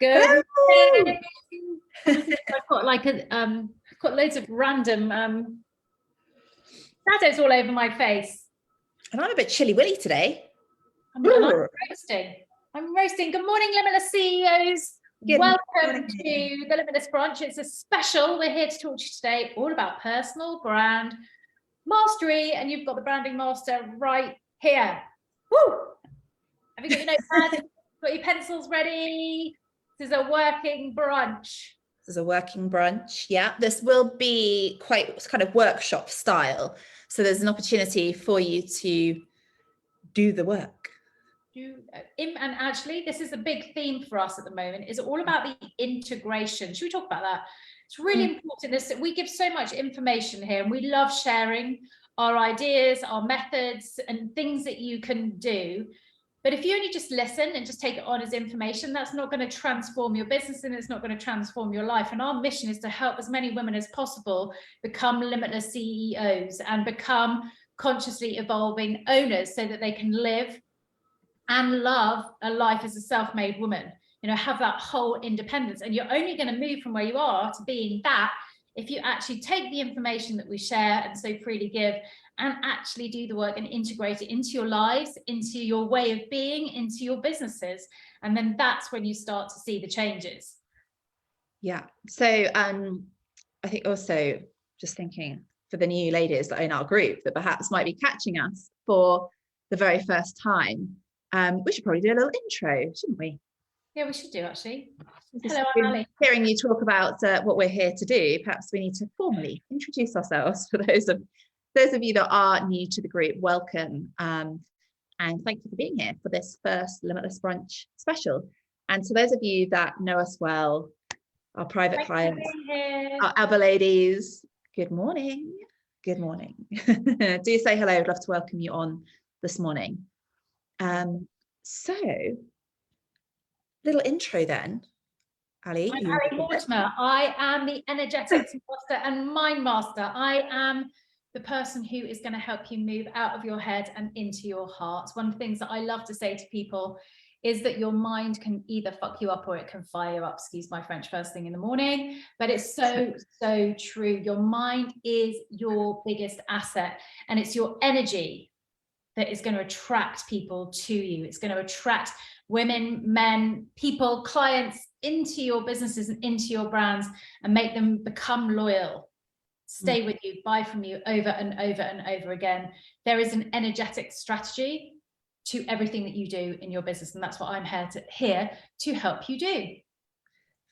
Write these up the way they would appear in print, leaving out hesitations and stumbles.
Good Hello. morning. I've got like got loads of random shadows all over my face. And I'm a bit chilly willy today. I'm roasting. I'm roasting. Good morning, Limitless CEOs. Welcome to the Limitless brunch. It's a special. We're here to talk to you today all about personal brand mastery, and you've got the branding master right here. Woo! Have you got your notepad? Got your pencils ready? This is a working brunch. This is a working brunch. Yeah, this will be quite kind of workshop style. So there's an opportunity for you to do the work. And actually, this is a big theme for us at the moment. Is all about the integration. Should we talk about that? It's really important. We give so much information here, and we love sharing our ideas, our methods, and things that you can do. But if you only just listen and just take it on as information, that's not going to transform your business, and it's not going to transform your life. And our mission is to help as many women as possible become limitless CEOs and become consciously evolving owners so that they can live and love a life as a self-made woman, have that whole independence. And you're only going to move from where you are to being that if you actually take the information that we share and so freely give and actually do the work and integrate it into your lives, into your way of being, into your businesses. And then that's when you start to see the changes. Yeah. So I think also just thinking for the new ladies that are in our group that perhaps might be catching us for the very first time, we should probably do a little intro, shouldn't we? Yeah, we should do actually. Hello, I'm Ali. Hearing you talk about what we're here to do, perhaps we need to formally introduce ourselves for those of you that are new to the group. Welcome, and thank you for being here for this first Limitless Brunch special. And to those of you that know us well, our private clients, our Abba ladies, good morning. Good morning. Do say hello. I'd love to welcome you on this morning. So, little intro then. Ali, I'm Ali Mortimer. I am the energetics master and mind master. I am the person who is going to help you move out of your head and into your heart. One of the things that I love to say to people is that your mind can either fuck you up or it can fire you up. Excuse my French, first thing in the morning. But it's so, so true. Your mind is your biggest asset, and it's your energy that is going to attract people to you. It's going to attract women, men, people, clients into your businesses and into your brands and make them become loyal, stay with you, buy from you over and over and over again. There is an energetic strategy to everything that you do in your business, and that's what I'm here to help you do.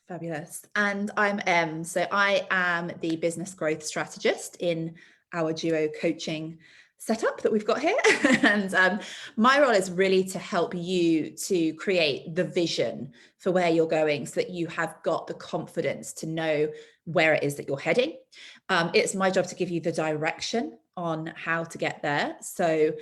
Fabulous. And I'm Em. So I am the business growth strategist in our duo coaching setup that we've got here. And my role is really to help you to create the vision for where you're going so that you have got the confidence to know where it is that you're heading. It's my job to give you the direction on how to get there so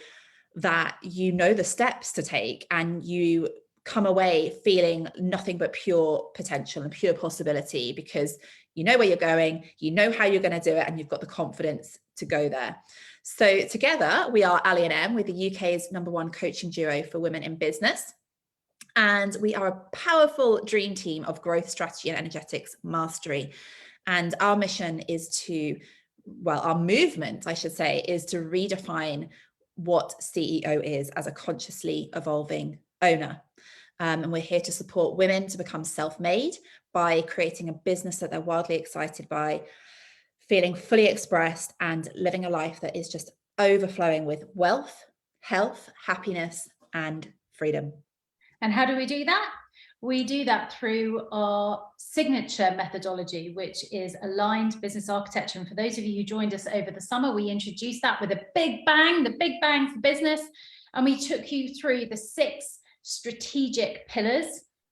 that you know the steps to take and you come away feeling nothing but pure potential and pure possibility, because you know where you're going, you know how you're going to do it, and you've got the confidence to go there. So together we are Ali and Em. We're the UK's #1 coaching duo for women in business. And we are a powerful dream team of growth strategy and energetics mastery. And our mission is our movement, I should say, is to redefine what CEO is as a consciously evolving owner. And we're here to support women to become self-made by creating a business that they're wildly excited by, feeling fully expressed, and living a life that is just overflowing with wealth, health, happiness, and freedom. And how do we do that? We do that through our signature methodology, which is aligned business architecture. And for those of you who joined us over the summer, we introduced that with a big bang, the big bang for business. And we took you through the 6 strategic pillars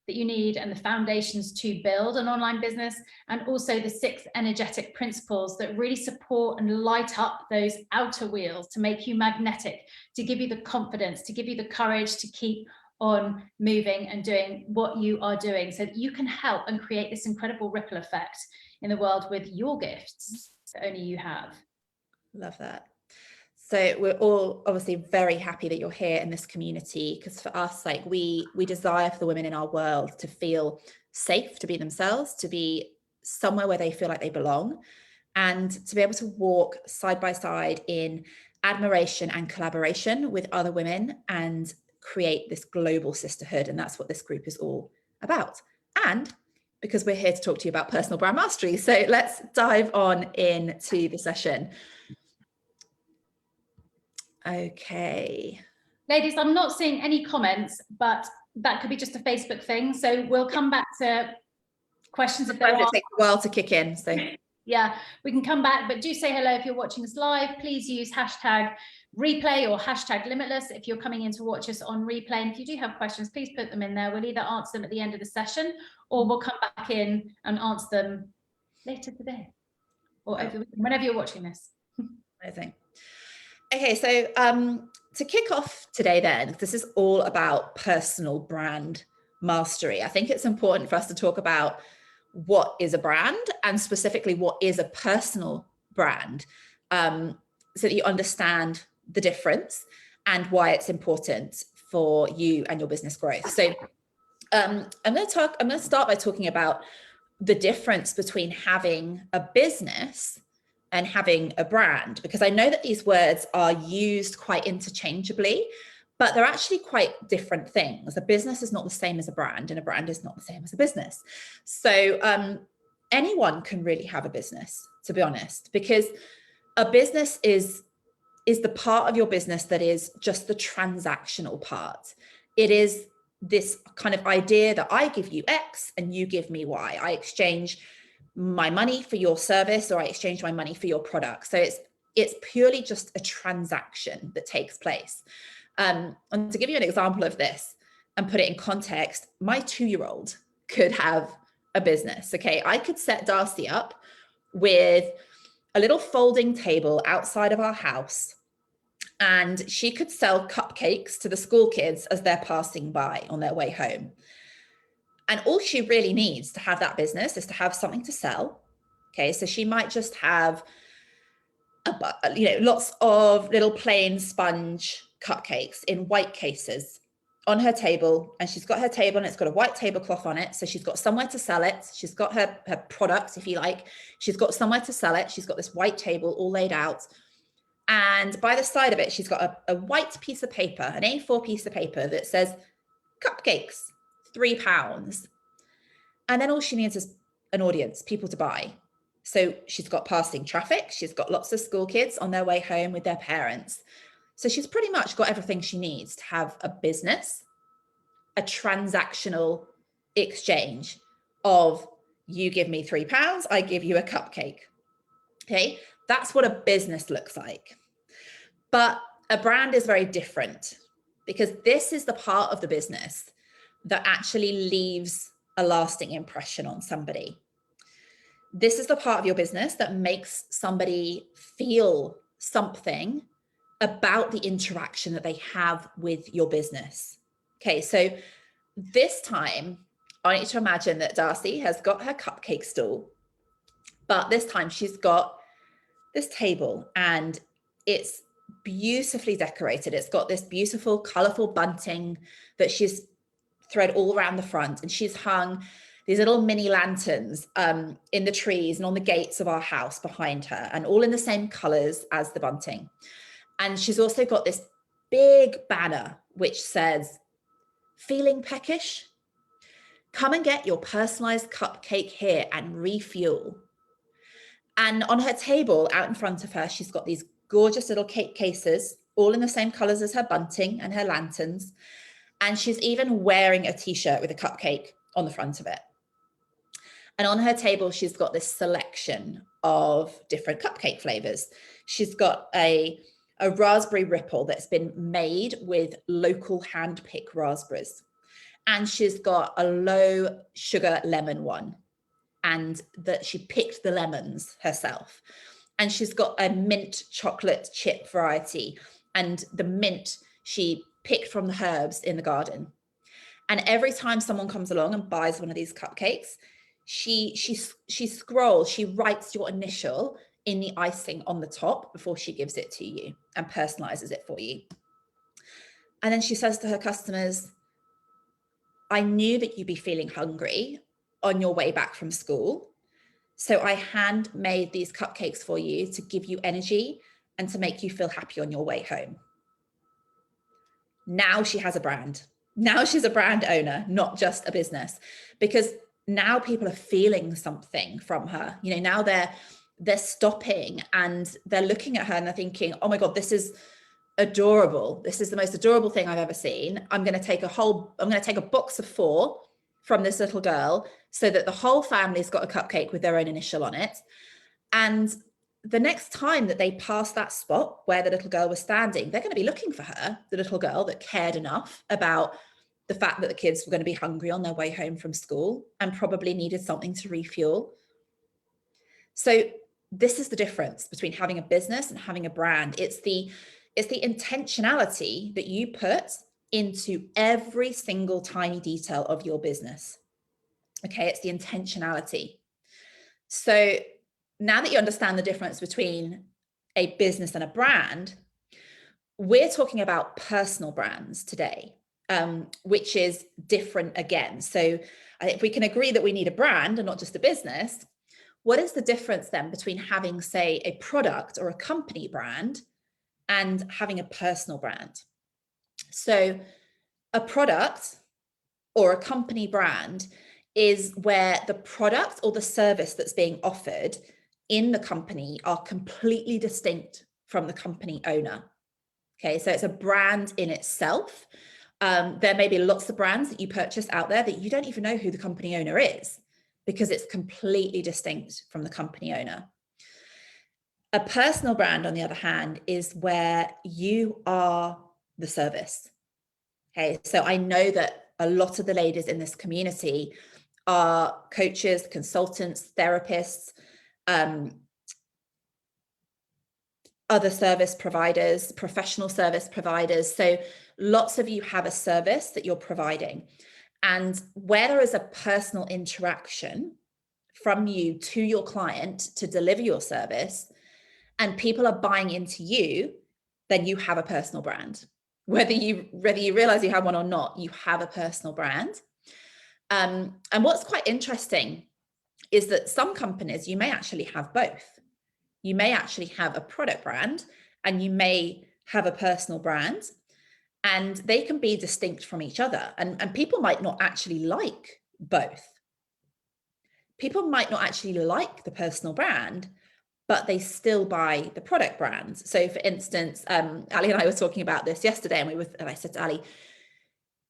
that you need and the foundations to build an online business, and also the 6 energetic principles that really support and light up those outer wheels to make you magnetic, to give you the confidence, to give you the courage to keep on moving and doing what you are doing, so that you can help and create this incredible ripple effect in the world with your gifts that only you have. Love that. So we're all obviously very happy that you're here in this community, because for us, like we desire for the women in our world to feel safe, to be themselves, to be somewhere where they feel like they belong, and to be able to walk side by side in admiration and collaboration with other women and create this global sisterhood. And that's what this group is all about. And because we're here to talk to you about personal brand mastery, so let's dive on into the session. Okay. Ladies, I'm not seeing any comments, but that could be just a Facebook thing. So we'll come back to questions if there are. It takes a while to kick in. So yeah, we can come back, but do say hello if you're watching us live. Please use hashtag replay or hashtag limitless if you're coming in to watch us on replay. And if you do have questions, please put them in there. We'll either answer them at the end of the session, or we'll come back in and answer them later today, or whenever you're watching this. Amazing. Okay, so to kick off today then, this is all about personal brand mastery. I think it's important for us to talk about what is a brand, and specifically what is a personal brand, so that you understand the difference and why it's important for you and your business growth. So I'm going to start by talking about the difference between having a business and having a brand, because I know that these words are used quite interchangeably, but they're actually quite different things. A business is not the same as a brand, and a brand is not the same as a business. So anyone can really have a business, to be honest, because a business is the part of your business that is just the transactional part. It is this kind of idea that I give you X and you give me Y. I exchange my money for your service, or I exchange my money for your product. So it's purely just a transaction that takes place. And to give you an example of this and put it in context, my 2-year-old could have a business. Okay, I could set Darcy up with a little folding table outside of our house, and she could sell cupcakes to the school kids as they're passing by on their way home. And all she really needs to have that business is to have something to sell. Okay, so she might just have lots of little plain sponge cupcakes in white cases on her table, and she's got her table and it's got a white tablecloth on it, so she's got somewhere to sell it. She's got her product, if you like, she's got somewhere to sell it. She's got this white table all laid out, and by the side of it she's got a white piece of paper, an A4 piece of paper that says cupcakes, £3. And then all she needs is an audience, people to buy. So she's got passing traffic, she's got lots of school kids on their way home with their parents. So she's pretty much got everything she needs to have a business, a transactional exchange of you give me £3, I give you a cupcake. Okay, that's what a business looks like. But a brand is very different, because this is the part of the business that actually leaves a lasting impression on somebody. This is the part of your business that makes somebody feel something about the interaction that they have with your business. Okay, so this time I want you to imagine that Darcy has got her cupcake stall, but this time she's got this table and it's beautifully decorated. It's got this beautiful, colorful bunting that she's thread all around the front, and she's hung these little mini lanterns in the trees and on the gates of our house behind her, and all in the same colors as the bunting. And she's also got this big banner which says, "Feeling peckish? Come and get your personalized cupcake here and refuel." And on her table out in front of her, she's got these gorgeous little cake cases, all in the same colors as her bunting and her lanterns. And she's even wearing a t-shirt with a cupcake on the front of it. And on her table, she's got this selection of different cupcake flavors. She's got a raspberry ripple that's been made with local hand-picked raspberries. And she's got a low sugar lemon one, and that she picked the lemons herself. And she's got a mint chocolate chip variety, and the mint she picked from the herbs in the garden. And every time someone comes along and buys one of these cupcakes, she scrolls, she writes your initial in the icing on the top before she gives it to you and personalizes it for you. And then she says to her customers, I knew that you'd be feeling hungry on your way back from school. So I handmade these cupcakes for you to give you energy and to make you feel happy on your way home. Now she has a brand. Now she's a brand owner, not just a business, because now people are feeling something from her. You know, now they're stopping and they're looking at her and they're thinking, oh my God, this is adorable. This is the most adorable thing I've ever seen. I'm going to take a box of 4 from this little girl so that the whole family's got a cupcake with their own initial on it. And the next time that they pass that spot where the little girl was standing, they're going to be looking for her, the little girl that cared enough about the fact that the kids were going to be hungry on their way home from school and probably needed something to refuel. So this is the difference between having a business and having a brand. It's the intentionality that you put into every single tiny detail of your business. Okay, it's the intentionality. So now that you understand the difference between a business and a brand, we're talking about personal brands today, which is different again. So if we can agree that we need a brand and not just a business, what is the difference then between having, say, a product or a company brand and having a personal brand? So a product or a company brand is where the product or the service that's being offered in the company are completely distinct from the company owner. Okay, so it's a brand in itself. There may be lots of brands that you purchase out there that you don't even know who the company owner is because it's completely distinct from the company owner. A personal brand, on the other hand, is where you are the service. Okay, so I know that a lot of the ladies in this community are coaches, consultants, therapists, other service providers, professional service providers. So lots of you have a service that you're providing. And where there is a personal interaction from you to your client to deliver your service, and people are buying into you, then you have a personal brand. Whether you realize you have one or not, you have a personal brand. And what's quite interesting is that some companies, you may actually have both. You may actually have a product brand and you may have a personal brand, and they can be distinct from each other. And people might not actually like both. People might not actually like the personal brand, but they still buy the product brand. So for instance, Ali and I were talking about this yesterday, and I said to Ali,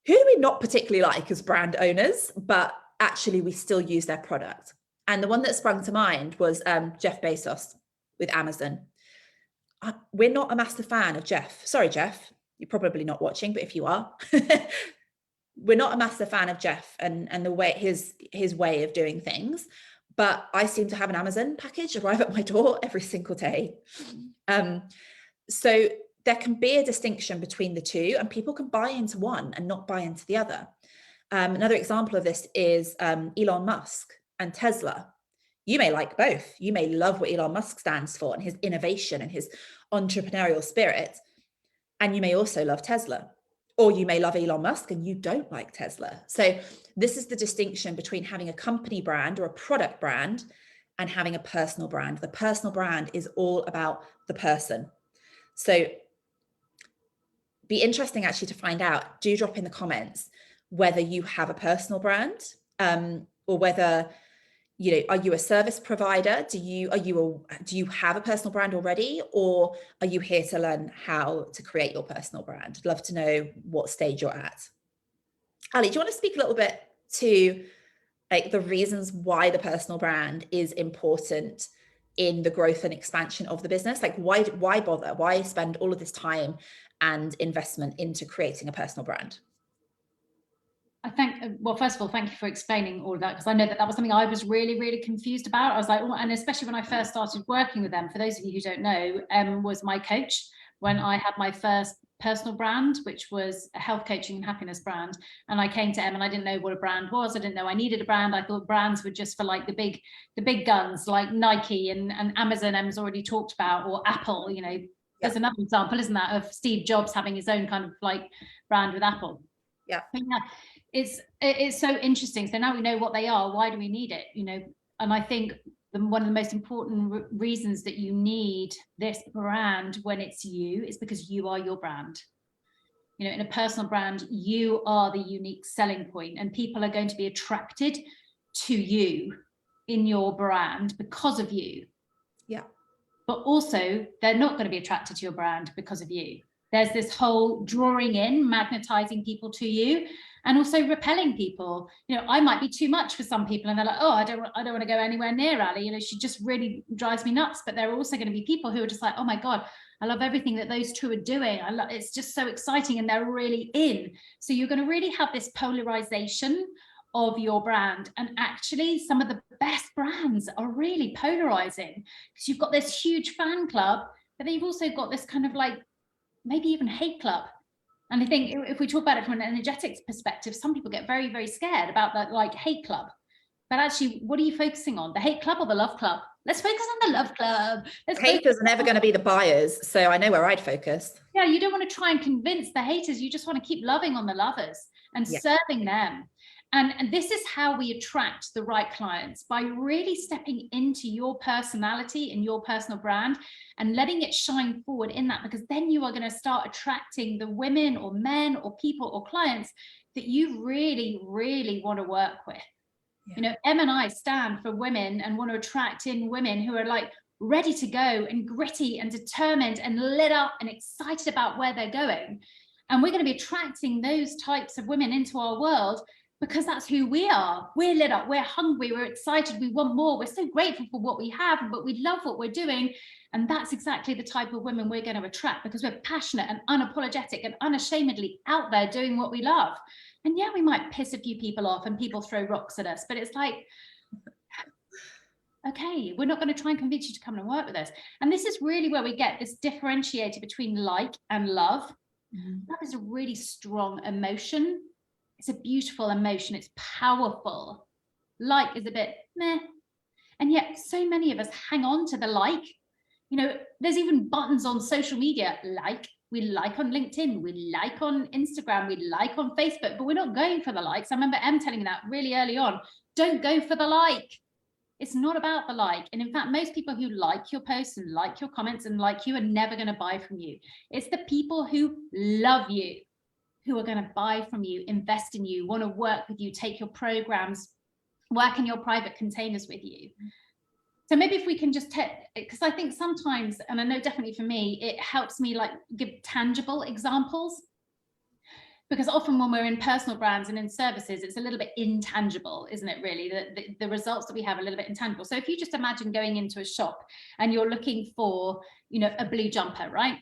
who do we not particularly like as brand owners, but actually we still use their product? And the one that sprung to mind was Jeff Bezos with Amazon. We're not a massive fan of Jeff. Sorry, Jeff, you're probably not watching, but if you are, we're not a massive fan of Jeff and the way his way of doing things. But I seem to have an Amazon package arrive at my door every single day. So there can be a distinction between the two, and people can buy into one and not buy into the other. Another example of this is Elon Musk and Tesla. You may like both. You may love what Elon Musk stands for and his innovation and his entrepreneurial spirit. And you may also love Tesla. Or you may love Elon Musk and you don't like Tesla. So this is the distinction between having a company brand or a product brand and having a personal brand. The personal brand is all about the person. So be interesting actually to find out. Do drop in the comments whether you have a personal brand, or whether, are you a service provider? Do you have a personal brand already, or are you here to learn how to create your personal brand? I'd love to know what stage you're at. Ali, do you want to speak a little bit to like the reasons why the personal brand is important in the growth and expansion of the business? Like why bother? Why spend all of this time and investment into creating a personal brand? Well, first of all, thank you for explaining all of that, because I know that was something I was really, really confused about. I was like, and especially when I first started working with them, for those of you who don't know, was my coach when I had my first personal brand, which was a health coaching and happiness brand. And I came to Em and I didn't know what a brand was. I didn't know I needed a brand. I thought brands were just for like the big guns like Nike and Amazon. Em's already talked about, or Apple. You know, there's another example, isn't that, of Steve Jobs having his own kind of like brand with Apple. Yeah. But yeah, it's so interesting. So now we know what they are. Why do we need it? You know, and I think one of the most important reasons that you need this brand when it's you is because you are your brand. You know, in a personal brand, you are the unique selling point, and people are going to be attracted to you in your brand because of you. Yeah. But also, they're not going to be attracted to your brand because of you. There's this whole drawing in, magnetizing people to you, and also repelling people. You know, I might be too much for some people, and they're like, oh, I don't want to go anywhere near Ali. You know, she just really drives me nuts. But there are also going to be people who are just like, oh my God, I love everything that those two are doing. It's just so exciting, and they're really in. So you're going to really have this polarization of your brand. And actually, some of the best brands are really polarizing, because you've got this huge fan club, but then you've also got this kind of like maybe even hate club. And I think if we talk about it from an energetics perspective, some people get very, very scared about that like hate club. But actually, what are you focusing on? The hate club or the love club? Let's focus on the love club. Haters are never going to be the buyers. So I know where I'd focus. Yeah, you don't want to try and convince the haters. You just want to keep loving on the lovers and serving them. And this is how we attract the right clients, by really stepping into your personality and your personal brand and letting it shine forward in that, because then you are going to start attracting the women or men or people or clients that you really, really want to work with. Yeah. You know, Em and I stand for women and want to attract in women who are like ready to go and gritty and determined and lit up and excited about where they're going. And we're going to be attracting those types of women into our world, because that's who we are. We're lit up, we're hungry, we're excited, we want more, we're so grateful for what we have, but we love what we're doing. And that's exactly the type of women we're going to attract, because we're passionate and unapologetic and unashamedly out there doing what we love. And yeah, we might piss a few people off and people throw rocks at us, but it's like, okay, we're not going to try and convince you to come and work with us. And this is really where we get this differentiator between like and love. Love is a really strong emotion. It's a beautiful emotion. It's powerful. Like is a bit meh. And yet so many of us hang on to the like. You know, there's even buttons on social media, like. We like on LinkedIn, we like on Instagram, we like on Facebook, but we're not going for the likes. I remember Em telling me that really early on. Don't go for the like. It's not about the like. And in fact, most people who like your posts and like your comments and like you are never going to buy from you. It's the people who love you who are going to buy from you, invest in you, want to work with you, take your programs, work in your private containers with you. So maybe if we can just take, because I think sometimes, and I know definitely for me, it helps me like give tangible examples, because often when we're in personal brands and in services, it's a little bit intangible, isn't it really? The results that we have are a little bit intangible. So if you just imagine going into a shop and you're looking for, you know, a blue jumper, right?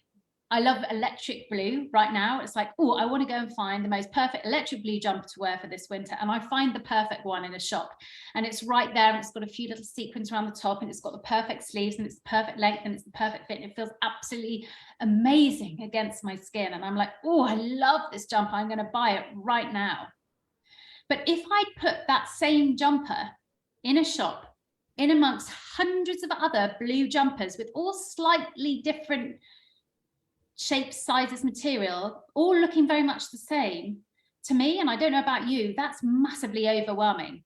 I love electric blue right now. It's like, oh, I want to go and find the most perfect electric blue jumper to wear for this winter. And I find the perfect one in a shop, and it's right there. And it's got a few little sequins around the top, and it's got the perfect sleeves, and it's the perfect length, and it's the perfect fit. And it feels absolutely amazing against my skin. And I'm like, oh, I love this jumper. I'm going to buy it right now. But if I put that same jumper in a shop, in amongst hundreds of other blue jumpers with all slightly different shapes, sizes, material, all looking very much the same, to me, and I don't know about you, that's massively overwhelming.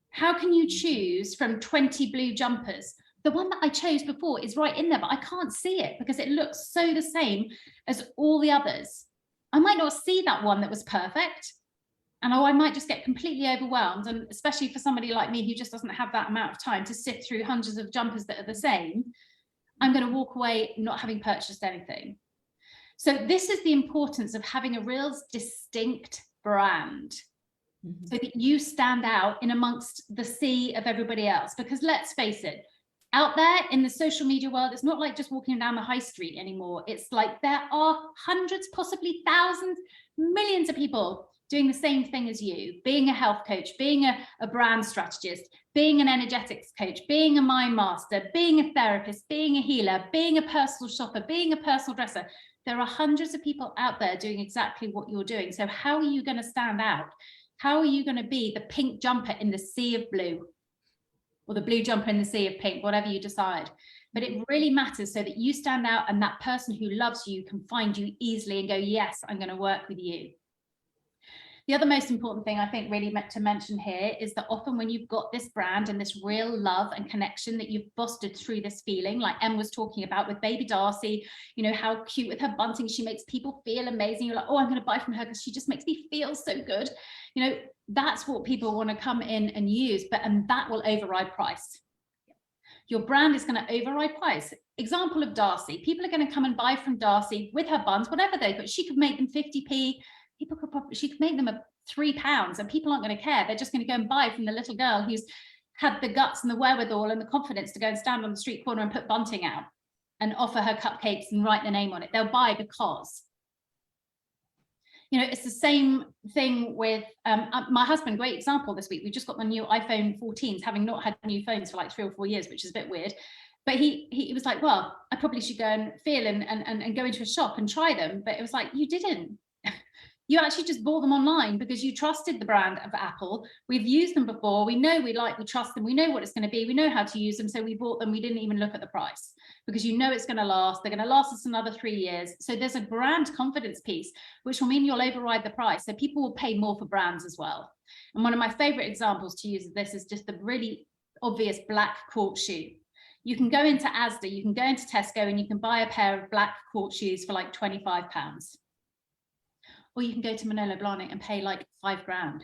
How can you choose from 20 blue jumpers? The one that I chose before is right in there, but I can't see it because it looks so the same as all the others. I might not see that one that was perfect, and I might just get completely overwhelmed. And especially for somebody like me who just doesn't have that amount of time to sift through hundreds of jumpers that are the same, I'm going to walk away not having purchased anything. So this is the importance of having a real distinct brand, so that you stand out in amongst the sea of everybody else. Because let's face it, out there in the social media world, it's not like just walking down the high street anymore. It's like there are hundreds, possibly thousands, millions of people doing the same thing as you, being a health coach, being a brand strategist, being an energetics coach, being a mind master, being a therapist, being a healer, being a personal shopper, being a personal dresser. There are hundreds of people out there doing exactly what you're doing. So how are you going to stand out? How are you going to be the pink jumper in the sea of blue, or the blue jumper in the sea of pink, whatever you decide? But it really matters so that you stand out, and that person who loves you can find you easily and go, yes, I'm going to work with you. The other most important thing I think really meant to mention here is that often when you've got this brand and this real love and connection that you've fostered through this feeling, like Em was talking about with baby Darcy, you know, how cute with her bunting, she makes people feel amazing. You're like, oh, I'm going to buy from her because she just makes me feel so good. You know, that's what people want to come in and use, and that will override price. Your brand is going to override price. Example of Darcy, people are going to come and buy from Darcy with her buns, whatever but she could make them 50p. People could probably, she could make them £3 and people aren't going to care. They're just going to go and buy from the little girl who's had the guts and the wherewithal and the confidence to go and stand on the street corner and put bunting out and offer her cupcakes and write the name on it. They'll buy because, you know, it's the same thing with my husband. Great example this week. We just got the new iPhone 14s, having not had new phones for like 3 or 4 years, which is a bit weird. But he was like, well, I probably should go and feel and go into a shop and try them. But it was like, you didn't. You actually just bought them online because you trusted the brand of Apple. We've used them before. We know we trust them. We know what it's going to be. We know how to use them. So we bought them. We didn't even look at the price because you know it's going to last. They're going to last us another 3 years. So there's a brand confidence piece, which will mean you'll override the price. So people will pay more for brands as well. And one of my favorite examples to use of this is just the really obvious black court shoe. You can go into Asda, you can go into Tesco, and you can buy a pair of black court shoes for like £25. Or you can go to Manolo Blahnik and pay like £5,000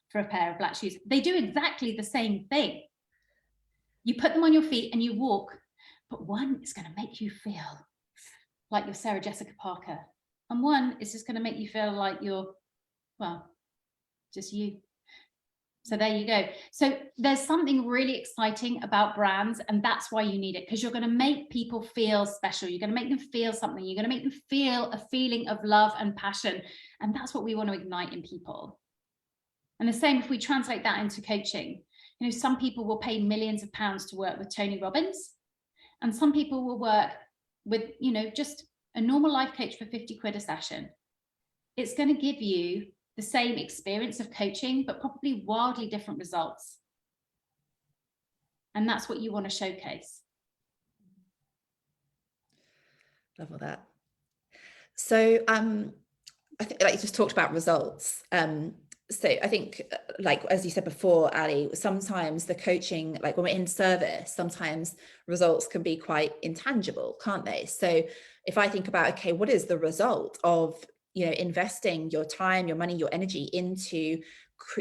for a pair of black shoes. They do exactly the same thing. You put them on your feet and you walk, but one is going to make you feel like you're Sarah Jessica Parker. And one is just going to make you feel like you're, well, just you. So there you go. So there's something really exciting about brands, and that's why you need it, because you're going to make people feel special. You're going to make them feel something. You're going to make them feel a feeling of love and passion. And that's what we want to ignite in people. And the same if we translate that into coaching. You know, some people will pay millions of pounds to work with Tony Robbins, and some people will work with, you know, just a normal life coach for 50 quid a session. It's going to give you the same experience of coaching, but probably wildly different results. And that's what you want to showcase. Love all that. So I think, like you just talked about results. So I think, like, as you said before, Ali, sometimes the coaching, like when we're in service, sometimes results can be quite intangible, can't they? So if I think about, okay, what is the result of, you know, investing your time, your money, your energy into,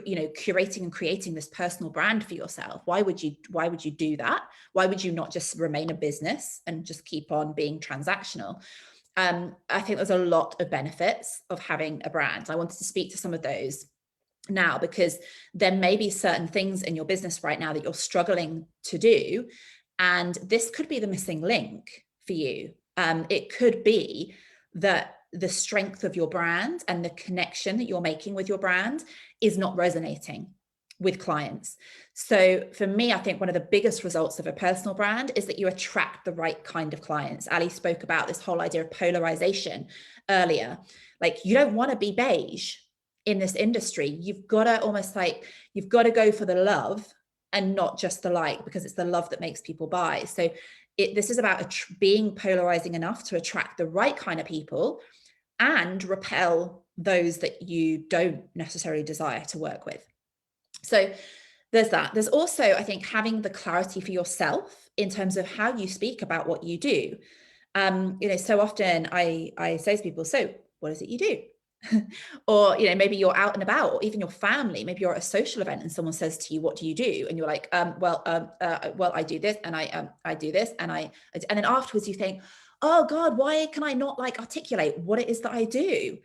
you know, curating and creating this personal brand for yourself? Why would you do that? Why would you not just remain a business and just keep on being transactional? I think there's a lot of benefits of having a brand. I wanted to speak to some of those now, because there may be certain things in your business right now that you're struggling to do, and this could be the missing link for you. It could be that the strength of your brand and the connection that you're making with your brand is not resonating with clients. So for me, I think one of the biggest results of a personal brand is that you attract the right kind of clients. Ali spoke about this whole idea of polarization earlier. Like, you don't want to be beige in this industry. You've got to you've got to go for the love and not just the like, because it's the love that makes people buy. So this is about being polarizing enough to attract the right kind of people and repel those that you don't necessarily desire to work with. So there's that. There's also, I think, having the clarity for yourself in terms of how you speak about what you do. You know, so often I say to people, so what is it you do? Or, you know, maybe you're out and about, or even your family, maybe you're at a social event and someone says to you, what do you do? And you're like, well, I do this, and I do this, and then afterwards you think, oh God, why can I not like articulate what it is that I do?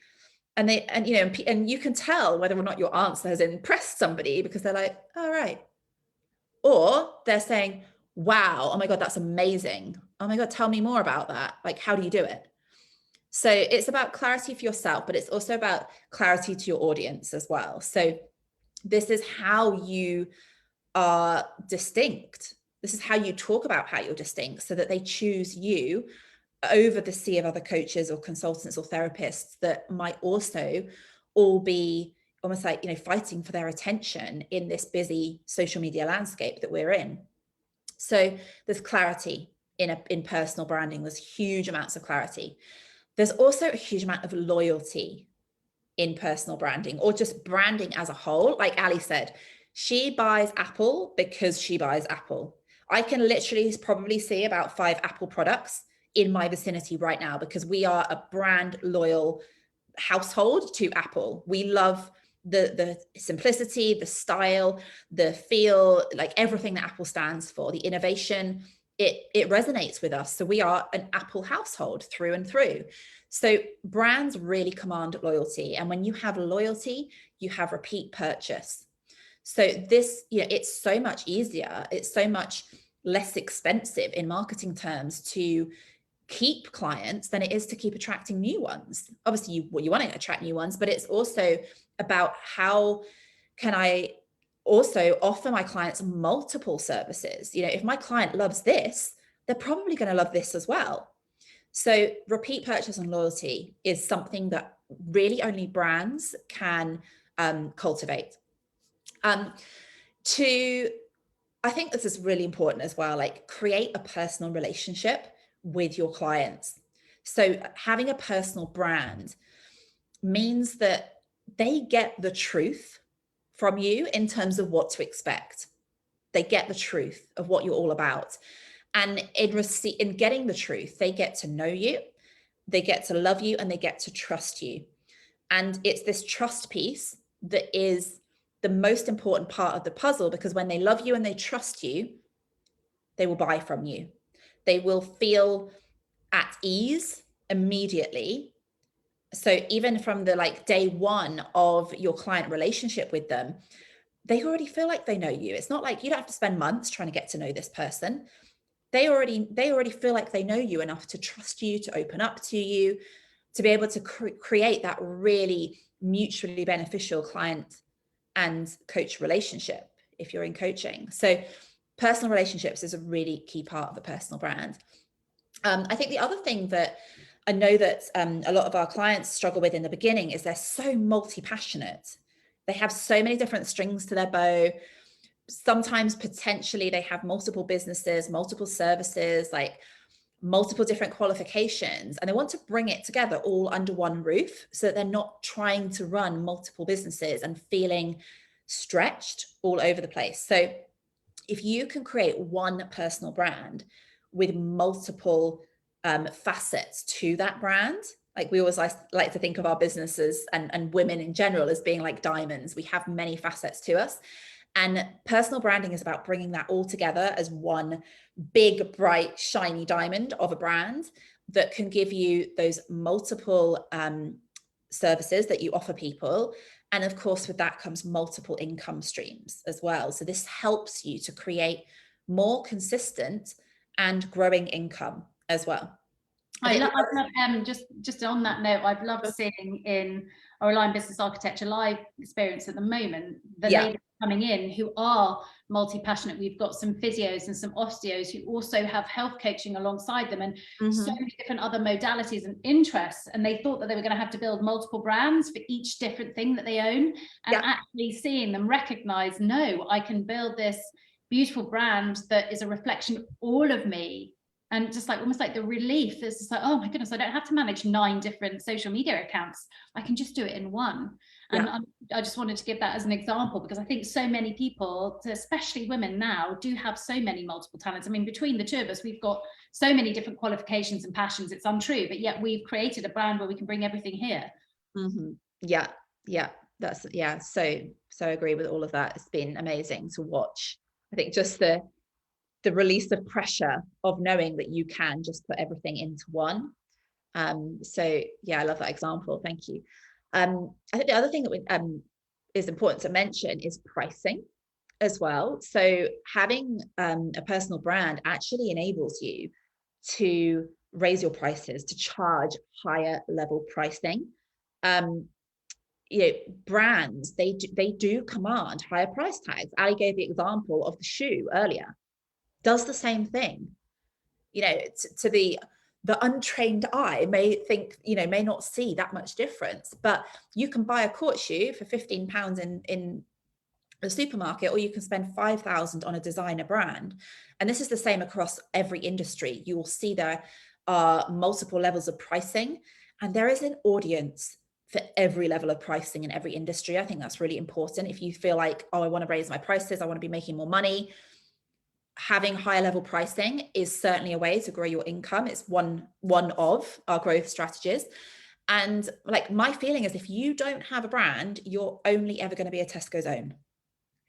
And you know, and you can tell whether or not your answer has impressed somebody, because they're like, all right. Or they're saying, wow, oh my God, that's amazing. Oh my God, tell me more about that. Like, how do you do it? So it's about clarity for yourself, but it's also about clarity to your audience as well. So this is how you are distinct. This is how you talk about how you're distinct, so that they choose you over the sea of other coaches or consultants or therapists that might also all be almost like, fighting for their attention in this busy social media landscape that we're in. So there's clarity in personal branding. There's huge amounts of clarity. There's also a huge amount of loyalty in personal branding, or just branding as a whole. Like Ali said, she buys Apple because she buys Apple. I can literally probably see about 5 Apple products in my vicinity right now because we are a brand loyal household to Apple. We love the simplicity, the style, the feel, like everything that Apple stands for, the innovation. It resonates with us. So we are an Apple household through and through. So brands really command loyalty. And when you have loyalty, you have repeat purchase. So this, it's so much easier. It's so much less expensive in marketing terms to keep clients than it is to keep attracting new ones. Obviously, you want to attract new ones, but it's also about how can I also offer my clients multiple services. If my client loves this, they're probably going to love this as well. So repeat purchase and loyalty is something that really only brands can cultivate. I think this is really important as well, like create a personal relationship with your clients. So having a personal brand means that they get the truth from you in terms of what to expect. They get the truth of what you're all about. And in getting the truth, they get to know you, they get to love you, and they get to trust you. And it's this trust piece that is the most important part of the puzzle, because when they love you and they trust you, they will buy from you. They will feel at ease immediately. So even from the day one of your client relationship with them, they already feel like they know you. It's not like you don't have to spend months trying to get to know this person. They already feel like they know you enough to trust you, to open up to you, to be able to create that really mutually beneficial client and coach relationship if you're in coaching. So personal relationships is a really key part of the personal brand. I think the other thing that I know that a lot of our clients struggle with in the beginning is they're so multi-passionate. They have so many different strings to their bow. Sometimes potentially they have multiple businesses, multiple services, like multiple different qualifications, and they want to bring it together all under one roof so that they're not trying to run multiple businesses and feeling stretched all over the place. So if you can create one personal brand with multiple facets to that brand, like we always like to think of our businesses and women in general as being like diamonds. We have many facets to us. And personal branding is about bringing that all together as one big, bright, shiny diamond of a brand that can give you those multiple services that you offer people. And of course, with that comes multiple income streams as well. So this helps you to create more consistent and growing income as well. I love just on that note, I've loved seeing in our Aligned Business Architecture live experience at the moment, the ladies coming in who are multi-passionate. We've got some physios and some osteos who also have health coaching alongside them, and so many different other modalities and interests. And they thought that they were going to have to build multiple brands for each different thing that they own, and actually seeing them recognize, no, I can build this beautiful brand that is a reflection of all of me. And just like almost like the relief is just like, oh my goodness, I don't have to manage 9 different social media accounts. I can just do it in one. And I just wanted to give that as an example, because I think so many people, especially women now, do have so many multiple talents. I mean, between the two of us, we've got so many different qualifications and passions. It's untrue, but yet we've created a brand where we can bring everything here. So agree with all of that. It's been amazing to watch. I think just the release of pressure of knowing that you can just put everything into one. I love that example. Thank you. I think the other thing that is important to mention is pricing as well. So having a personal brand actually enables you to raise your prices, to charge higher level pricing. Brands, they do command higher price tags. Ali gave the example of the shoe earlier. Does the same thing, to the the untrained eye may think, may not see that much difference. But you can buy a court shoe for £15 in the supermarket, or you can spend 5,000 on a designer brand. And this is the same across every industry. You will see there are multiple levels of pricing, and there is an audience for every level of pricing in every industry. I think that's really important. If you feel like, oh, I want to raise my prices, I want to be making more money, having higher level pricing is certainly a way to grow your income. It's one of our growth strategies. And like, my feeling is, if you don't have a brand, you're only ever going to be a Tesco's own.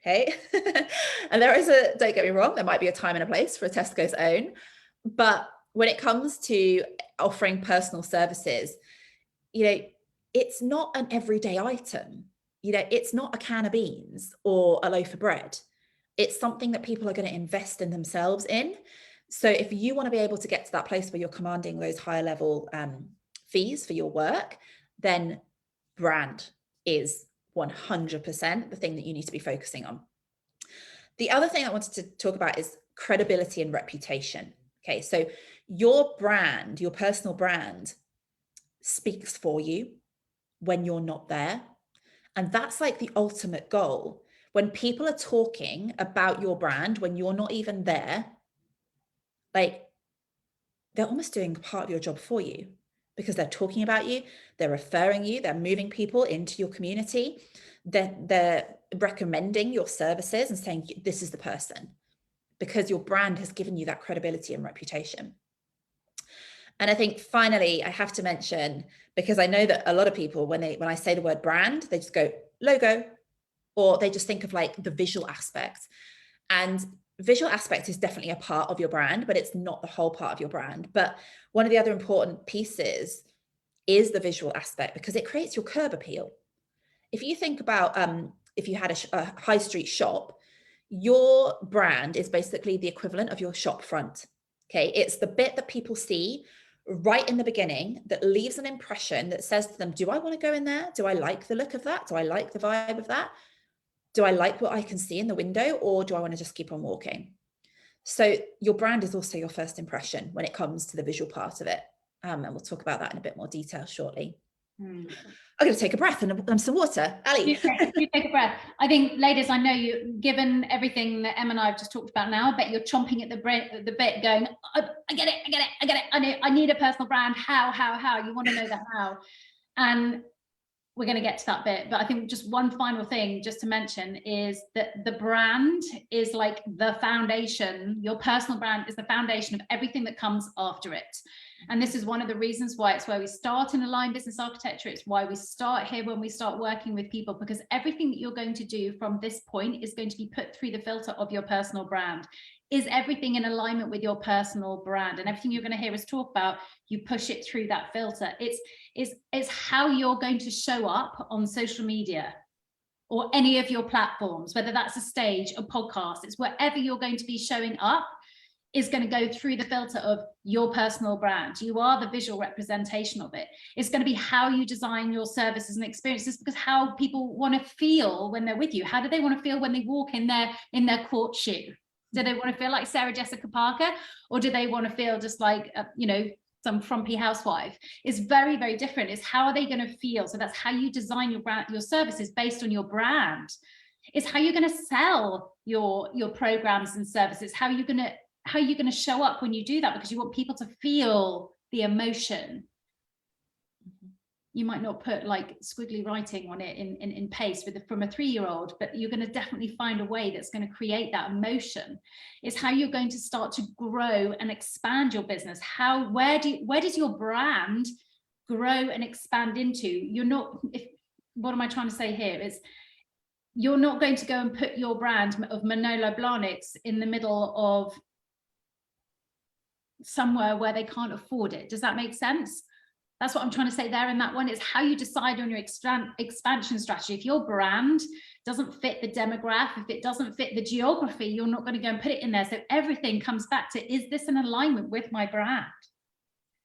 Okay. And don't get me wrong, there might be a time and a place for a Tesco's own. But when it comes to offering personal services, it's not an everyday item. It's not a can of beans or a loaf of bread. It's something that people are going to invest in themselves in. So if you want to be able to get to that place where you're commanding those higher level fees for your work, then brand is 100% the thing that you need to be focusing on. The other thing I wanted to talk about is credibility and reputation. Okay, so your brand, your personal brand, speaks for you when you're not there. And that's like the ultimate goal. When people are talking about your brand, when you're not even there, like, they're almost doing part of your job for you, because they're talking about you, they're referring you, they're moving people into your community, they're recommending your services and saying, this is the person, because your brand has given you that credibility and reputation. And I think finally, I have to mention, because I know that a lot of people, when I say the word brand, they just go logo, or they just think of like the visual aspect. And visual aspect is definitely a part of your brand, but it's not the whole part of your brand. But one of the other important pieces is the visual aspect, because it creates your curb appeal. If you think about, if you had a high street shop, your brand is basically the equivalent of your shop front. Okay, it's the bit that people see right in the beginning that leaves an impression that says to them, do I want to go in there? Do I like the look of that? Do I like the vibe of that? Do I like what I can see in the window, or do I want to just keep on walking? So your brand is also your first impression when it comes to the visual part of it. And we'll talk about that in a bit more detail shortly. I'm going to take a breath and some water. Ali. You take a breath. I think, ladies, I know you, given everything that Em and I have just talked about now, I bet you're chomping at the bit going, I get it. I need a personal brand. How? You want to know the how. And we're going to get to that bit, but I think just one final thing just to mention is that the brand is like the foundation. Your personal brand is the foundation of everything that comes after it. And this is one of the reasons why it's where we start in Aligned Business Architecture. It's why we start here when we start working with people, because everything that you're going to do from this point is going to be put through the filter of your personal brand. Is everything in alignment with your personal brand? And everything you're going to hear us talk about, you push it through that filter. It's how you're going to show up on social media or any of your platforms, whether that's a stage, a podcast, it's wherever you're going to be showing up is going to go through the filter of your personal brand. You are the visual representation of it. It's going to be how you design your services and experiences, because how people want to feel when they're with you. How do they want to feel when they walk in their court shoe? Do they want to feel like Sarah Jessica Parker, or do they want to feel just like, some frumpy housewife? It's very, very different. It's how are they going to feel? So that's how you design your brand, your services based on your brand. It's how you're going to sell your programs and services. How you're going to show up when you do that, because you want people to feel the emotion. You might not put like squiggly writing on it in paste from a 3-year-old, but you're going to definitely find a way that's going to create that emotion. It's how you're going to start to grow and expand your business. Where does your brand grow and expand into? What am I trying to say here is, you're not going to go and put your brand of Manolo Blahniks in the middle of somewhere where they can't afford it. Does that make sense? That's what I'm trying to say there in that one. Is how you decide on your expansion strategy. If your brand doesn't fit the demographic, if it doesn't fit the geography, you're not going to go and put it in there. So everything comes back to, is this in alignment with my brand?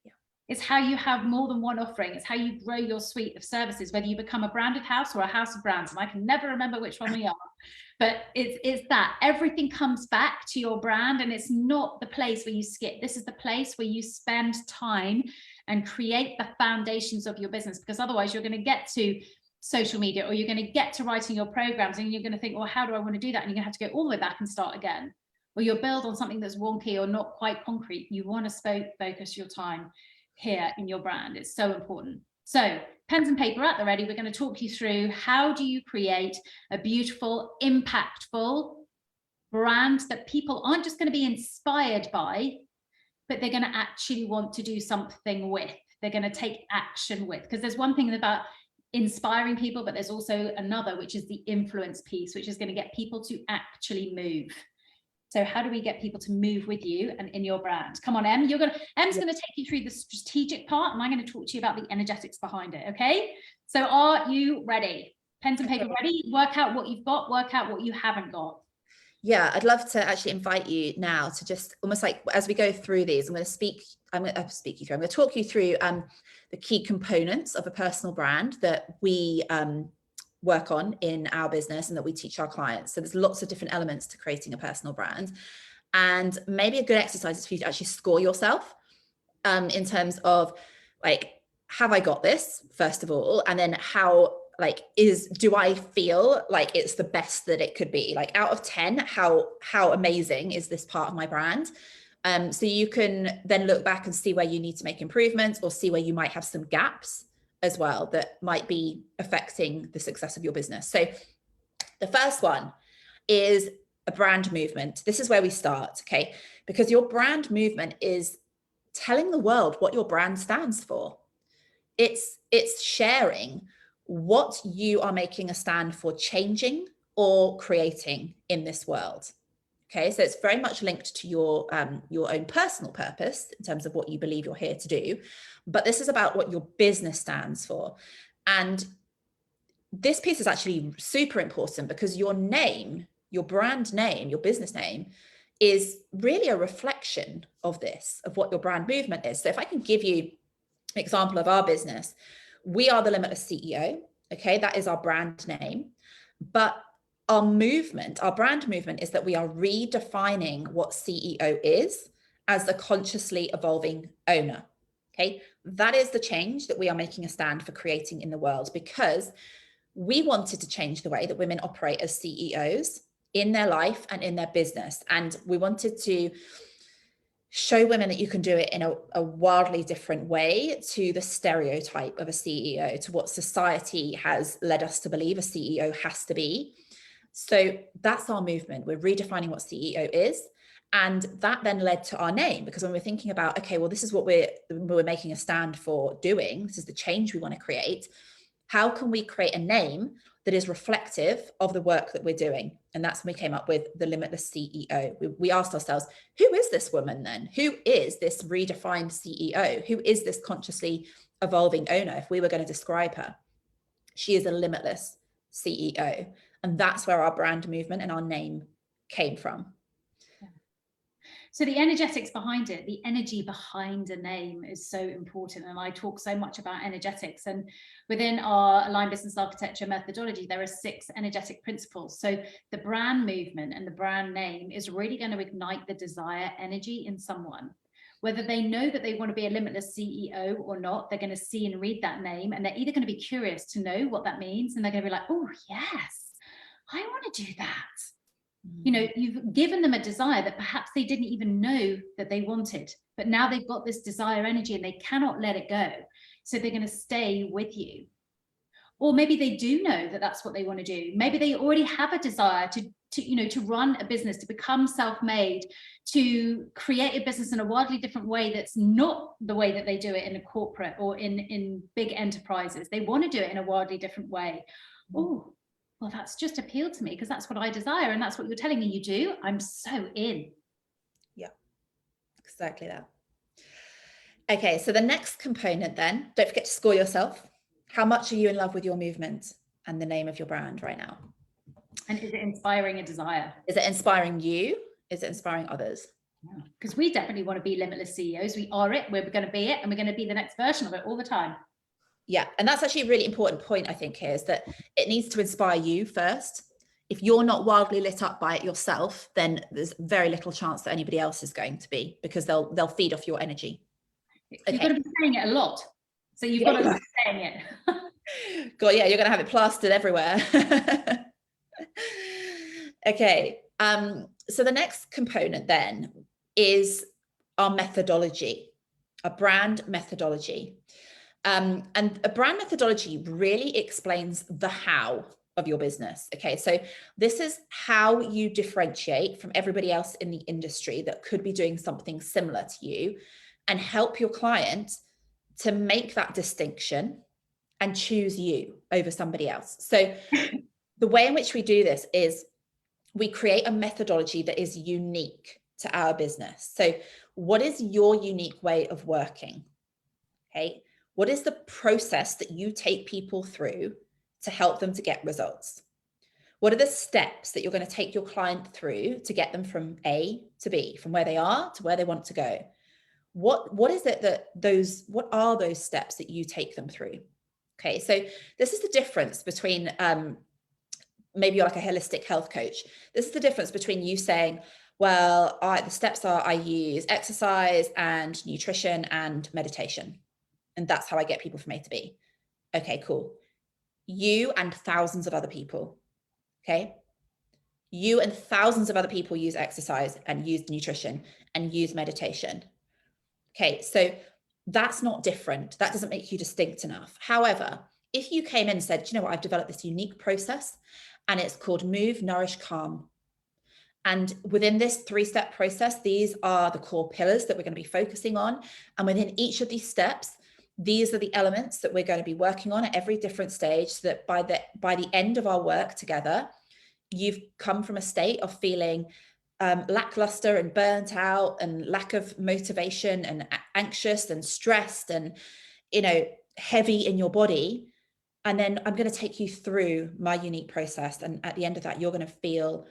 Yeah. It's how you have more than one offering. It's how you grow your suite of services, whether you become a branded house or a house of brands. And I can never remember which one we are, but it's that everything comes back to your brand, and it's not the place where you skip. This is the place where you spend time and create the foundations of your business, because otherwise you're going to get to social media, or you're going to get to writing your programs, and you're going to think, well, how do I want to do that? And you're going to have to go all the way back and start again. Or you'll build on something that's wonky or not quite concrete. You want to focus your time here in your brand. It's so important. So pens and paper at the ready. We're going to talk you through, how do you create a beautiful, impactful brand that people aren't just going to be inspired by, but they're going to actually want to do something with. They're going to take action with. Because there's one thing about inspiring people, but there's also another, which is the influence piece, which is going to get people to actually move. So how do we get people to move with you and in your brand? Come on, Em's going to take you through the strategic part, and I'm going to talk to you about the energetics behind it. Okay. So are you ready? Pens and paper ready? Work out what you've got, work out what you haven't got. Yeah, I'd love to actually invite you now to just almost like, as we go through these, I'm going to talk you through the key components of a personal brand that we work on in our business and that we teach our clients. So there's lots of different elements to creating a personal brand, and maybe a good exercise is for you to actually score yourself in terms of like, have I got this, first of all, and then how, like, do I feel like it's the best that it could be? Like, out of 10, how amazing is this part of my brand? So you can then look back and see where you need to make improvements, or see where you might have some gaps as well that might be affecting the success of your business. So the first one is a brand movement. This is where we start, okay? Because your brand movement is telling the world what your brand stands for. It's sharing what you are making a stand for changing or creating in this world. Okay, so it's very much linked to your own personal purpose in terms of what you believe you're here to do, but this is about what your business stands for. And this piece is actually super important, because your name, your brand name, your business name is really a reflection of this, of what your brand movement is. So if I can give you an example of our business, we are the Limitless CEO. Okay, that is our brand name, but our movement, our brand movement, is that we are redefining what CEO is as the consciously evolving owner. Okay, that is the change that we are making a stand for creating in the world, because we wanted to change the way that women operate as CEOs in their life and in their business. And we wanted to show women that you can do it in a wildly different way to the stereotype of a CEO, to what society has led us to believe a CEO has to be. So that's our movement. We're redefining what CEO is. And that then led to our name, because when we're thinking about, okay, well, this is what we're making a stand for doing, this is the change we want to create, how can we create a name that is reflective of the work that we're doing? And that's when we came up with the Limitless CEO. We asked ourselves, who is this woman then? Who is this redefined CEO? Who is this consciously evolving owner? If we were going to describe her, she is a limitless CEO. And that's where our brand movement and our name came from. So the energetics behind it, the energy behind a name, is so important. And I talk so much about energetics. And within our aligned business architecture methodology, there are 6 energetic principles. So the brand movement and the brand name is really going to ignite the desire energy in someone. Whether they know that they want to be a limitless CEO or not, they're going to see and read that name, and they're either going to be curious to know what that means, and they're going to be like, oh, yes, I want to do that. You know, you've given them a desire that perhaps they didn't even know that they wanted, but now they've got this desire energy and they cannot let it go. So they're going to stay with you. Or maybe they do know that that's what they want to do. Maybe they already have a desire to run a business, to become self-made, to create a business in a wildly different way that's not the way that they do it in a corporate or in big enterprises. They want to do it in a wildly different way. Oh, well, that's just appealed to me because that's what I desire, and that's what you're telling me you do. I'm so in. Yeah, exactly that. Okay, so the next component then, don't forget to score yourself. How much are you in love with your movement and the name of your brand right now? And is it inspiring a desire? Is it inspiring you? Is it inspiring others? Because we definitely want to be limitless CEOs. We are it, we're going to be it, and we're going to be the next version of it all the time. Yeah, and that's actually a really important point, I think, here, is that it needs to inspire you first. If you're not wildly lit up by it yourself, then there's very little chance that anybody else is going to be, because they'll feed off your energy. Okay. You've got to be saying it a lot. So you've got to be saying it. God, yeah, you're going to have it plastered everywhere. Okay. So the next component then is our methodology, a brand methodology. And a brand methodology really explains the how of your business. Okay, so this is how you differentiate from everybody else in the industry that could be doing something similar to you, and help your client to make that distinction and choose you over somebody else. So the way in which we do this is we create a methodology that is unique to our business. So what is your unique way of working? Okay. What is the process that you take people through to help them to get results? What are the steps that you're going to take your client through to get them from A to B, from where they are to where they want to go? What is it that what are those steps that you take them through? Okay, so this is the difference between maybe you're like a holistic health coach. This is the difference between you saying, well, the steps are I use exercise and nutrition and meditation, and that's how I get people from A to B. Okay, cool. You and thousands of other people. Okay. You and thousands of other people use exercise and use nutrition and use meditation. Okay, so that's not different. That doesn't make you distinct enough. However, if you came in and said, you know what, I've developed this unique process and it's called Move, Nourish, Calm. And within this 3-step process, these are the core pillars that we're going to be focusing on. And within each of these steps, these are the elements that we're going to be working on at every different stage, so that by the end of our work together, you've come from a state of feeling lackluster and burnt out and lack of motivation and anxious and stressed and, heavy in your body. And then I'm going to take you through my unique process. And at the end of that, you're going to feel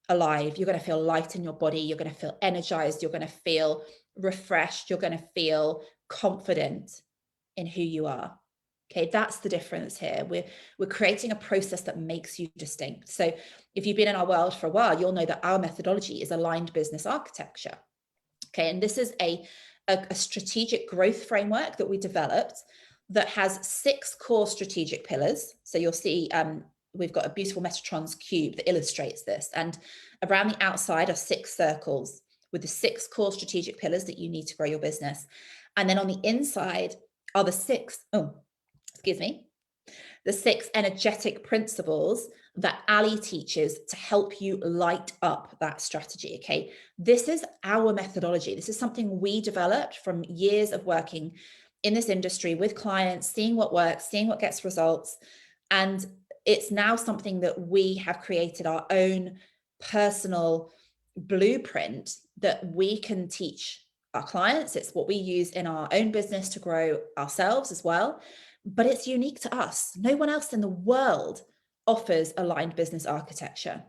alive. You're going to feel light in your body. You're going to feel energized. You're going to feel refreshed. You're going to feel confident in who you are. Okay, that's the difference here. We're creating a process that makes you distinct. So if you've been in our world for a while, you'll know that our methodology is aligned business architecture. Okay, and this is a strategic growth framework that we developed that has 6 core strategic pillars. So you'll see we've got a beautiful Metatrons cube that illustrates this. And around the outside are 6 circles with the 6 core strategic pillars that you need to grow your business. And then on the inside are the 6 energetic principles that Ali teaches to help you light up that strategy. Okay, this is our methodology. This is something we developed from years of working in this industry with clients, seeing what works, seeing what gets results. And it's now something that we have created our own personal blueprint that we can teach our clients. It's what we use in our own business to grow ourselves as well. But it's unique to us. No one else in the world offers aligned business architecture.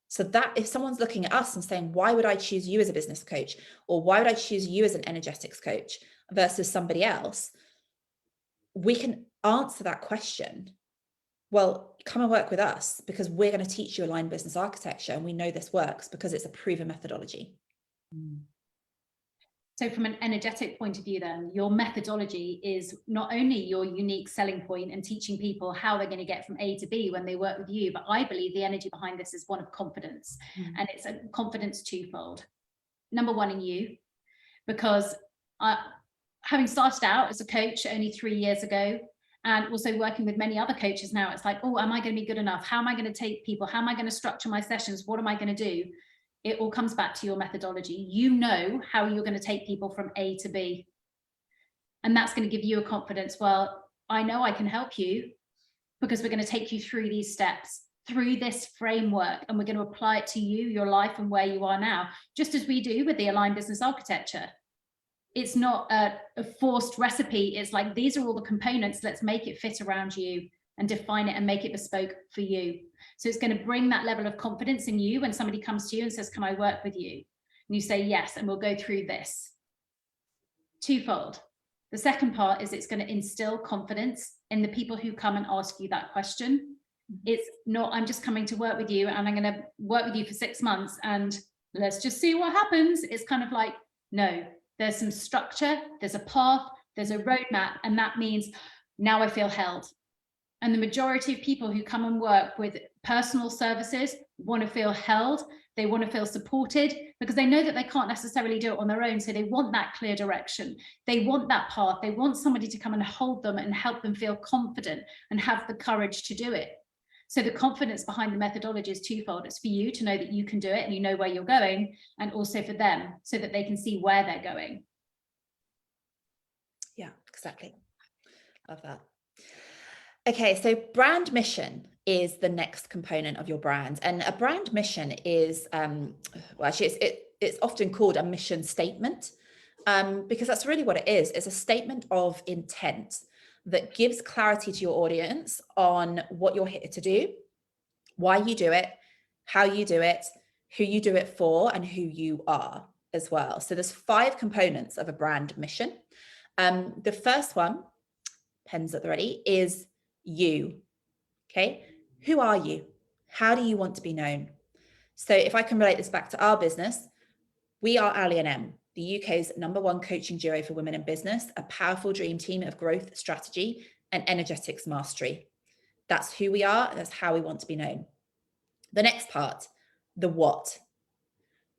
So that if someone's looking at us and saying, why would I choose you as a business coach? Or why would I choose you as an energetics coach versus somebody else? We can answer that question. Well, come and work with us, because we're going to teach you aligned business architecture. And we know this works because it's a proven methodology. So from an energetic point of view, then your methodology is not only your unique selling point and teaching people how they're going to get from A to B when they work with you, but I believe the energy behind this is one of confidence. And it's a confidence twofold. Number one, in you, because having started out as a coach only 3 years ago, and also working with many other coaches now, it's like, oh, am I going to be good enough? How am I going to take people? How am I going to structure my sessions? What am I going to do? It all comes back to your methodology. You know how you're going to take people from A to B. And that's going to give you a confidence. Well, I know I can help you because we're going to take you through these steps, through this framework, and we're going to apply it to you, your life, and where you are now, just as we do with the aligned business architecture. It's not a forced recipe. It's like, these are all the components. Let's make it fit around you and define it and make it bespoke for you. So it's going to bring that level of confidence in you when somebody comes to you and says, can I work with you? And you say, yes, and we'll go through this. Twofold. The second part is it's going to instill confidence in the people who come and ask you that question. It's not, I'm just coming to work with you and I'm going to work with you for 6 months and let's just see what happens. It's kind of like, no, there's some structure, there's a path, there's a roadmap, and that means now I feel held. And the majority of people who come and work with personal services want to feel held. They want to feel supported because they know that they can't necessarily do it on their own. So they want that clear direction. They want that path. They want somebody to come and hold them and help them feel confident and have the courage to do it. So the confidence behind the methodology is twofold. It's for you to know that you can do it and you know where you're going, and also for them so that they can see where they're going. Yeah, exactly. Love that. Okay, so brand mission is the next component of your brand. And a brand mission is, well, actually, it's often called a mission statement, because that's really what it is. It's a statement of intent that gives clarity to your audience on what you're here to do, why you do it, how you do it, who you do it for, and who you are as well. So there's 5 components of a brand mission. The first one, pens at the ready, is you. Okay, who are you? How do you want to be known? So if I can relate this back to our business, we are Ali and Em, the UK's #1 coaching duo for women in business, a powerful dream team of growth, strategy, and energetics mastery. That's who we are, and that's how we want to be known. The next part, the what.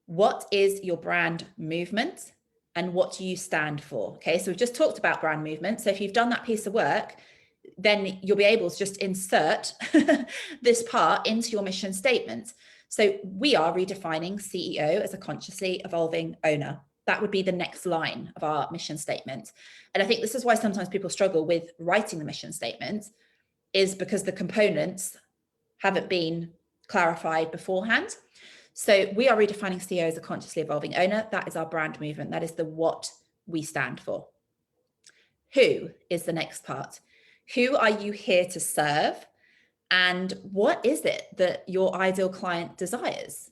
What is your brand movement and what do you stand for? Okay, so we've just talked about brand movement. So if you've done that piece of work, then you'll be able to just insert this part into your mission statement. So we are redefining CEO as a consciously evolving owner. That would be the next line of our mission statement. And I think this is why sometimes people struggle with writing the mission statement, is because the components haven't been clarified beforehand. So we are redefining CEO as a consciously evolving owner. That is our brand movement. That is the what we stand for. Who is the next part. Who are you here to serve? And what is it that your ideal client desires?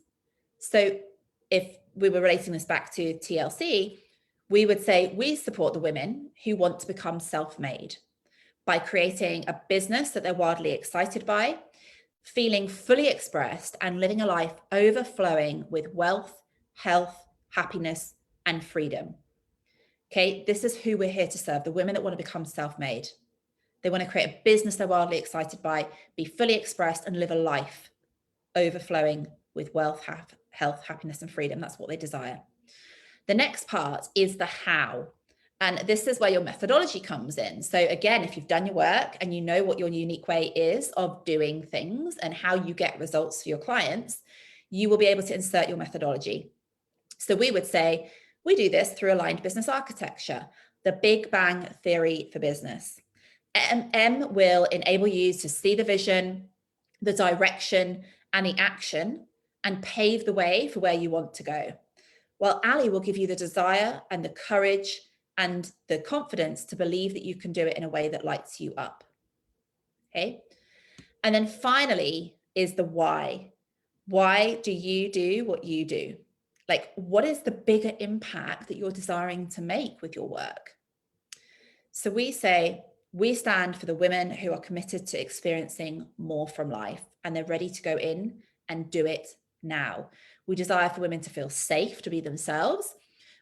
So if we were relating this back to TLC, we would say we support the women who want to become self-made by creating a business that they're wildly excited by, feeling fully expressed and living a life overflowing with wealth, health, happiness, and freedom. Okay, this is who we're here to serve, the women that want to become self-made. They want to create a business they're wildly excited by, be fully expressed, and live a life overflowing with wealth, health, happiness, and freedom. That's what they desire. The next part is the how. And this is where your methodology comes in. So again, if you've done your work and you know what your unique way is of doing things and how you get results for your clients, you will be able to insert your methodology. So we would say, we do this through aligned business architecture, the Big Bang theory for business. M will enable you to see the vision, the direction, and the action, and pave the way for where you want to go. While Ali will give you the desire and the courage and the confidence to believe that you can do it in a way that lights you up. Okay. And then finally is the why. Why do you do what you do? Like, what is the bigger impact that you're desiring to make with your work? So we say, we stand for the women who are committed to experiencing more from life, and they're ready to go in and do it now. We desire for women to feel safe to be themselves.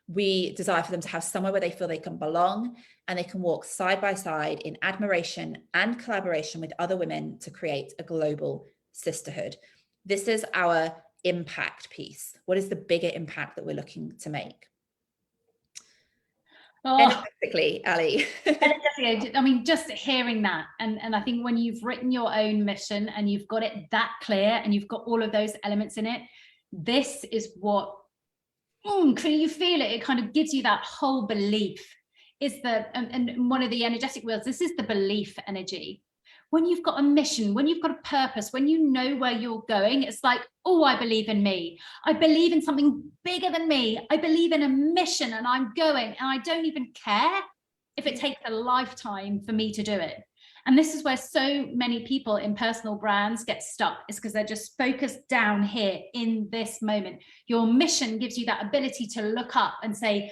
We desire for them to have somewhere where they feel they can belong and they can walk side by side in admiration and collaboration with other women to create a global sisterhood. This is our impact piece. What is the bigger impact that we're looking to make? Energetically, Ali. I mean, just hearing that, and I think when you've written your own mission and you've got it that clear and you've got all of those elements in it, this is what, can you feel it? It kind of gives you that whole belief. Is the, and one of the energetic wheels, this is the belief energy. When you've got a mission, when you've got a purpose, when you know where you're going, it's like, oh, I believe in me. I believe in something bigger than me. I believe in a mission and I'm going, and I don't even care if it takes a lifetime for me to do it. And this is where so many people in personal brands get stuck, is because they're just focused down here in this moment. Your mission gives you that ability to look up and say,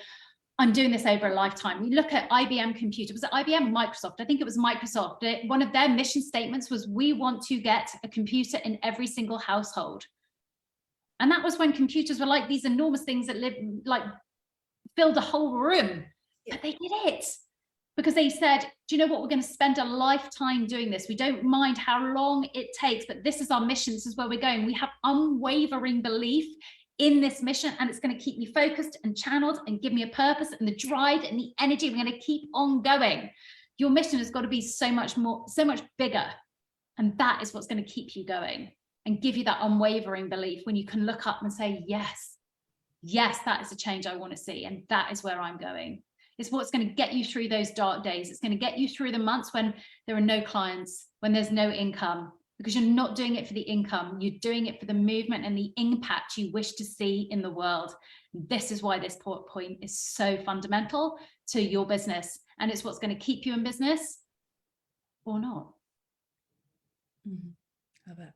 I'm doing this over a lifetime. We look at IBM Computer. Was it IBM or Microsoft? I think it was Microsoft. One of their mission statements was, we want to get a computer in every single household. And that was when computers were like these enormous things that filled a whole room. But they did it because they said, do you know what? We're going to spend a lifetime doing this. We don't mind how long it takes, but this is our mission. This is where we're going. We have unwavering belief in this mission, and it's going to keep me focused and channeled and give me a purpose and the drive and the energy. We're going to keep on going. Your mission has got to be so much more, so much bigger. And that is what's going to keep you going and give you that unwavering belief when you can look up and say, yes, that is a change I want to see. And that is where I'm going. It's what's going to get you through those dark days. It's going to get you through the months when there are no clients, when there's no income, because you're not doing it for the income. You're doing it for the movement and the impact you wish to see in the world. This is why this point is so fundamental to your business. And it's what's going to keep you in business or not. Love it.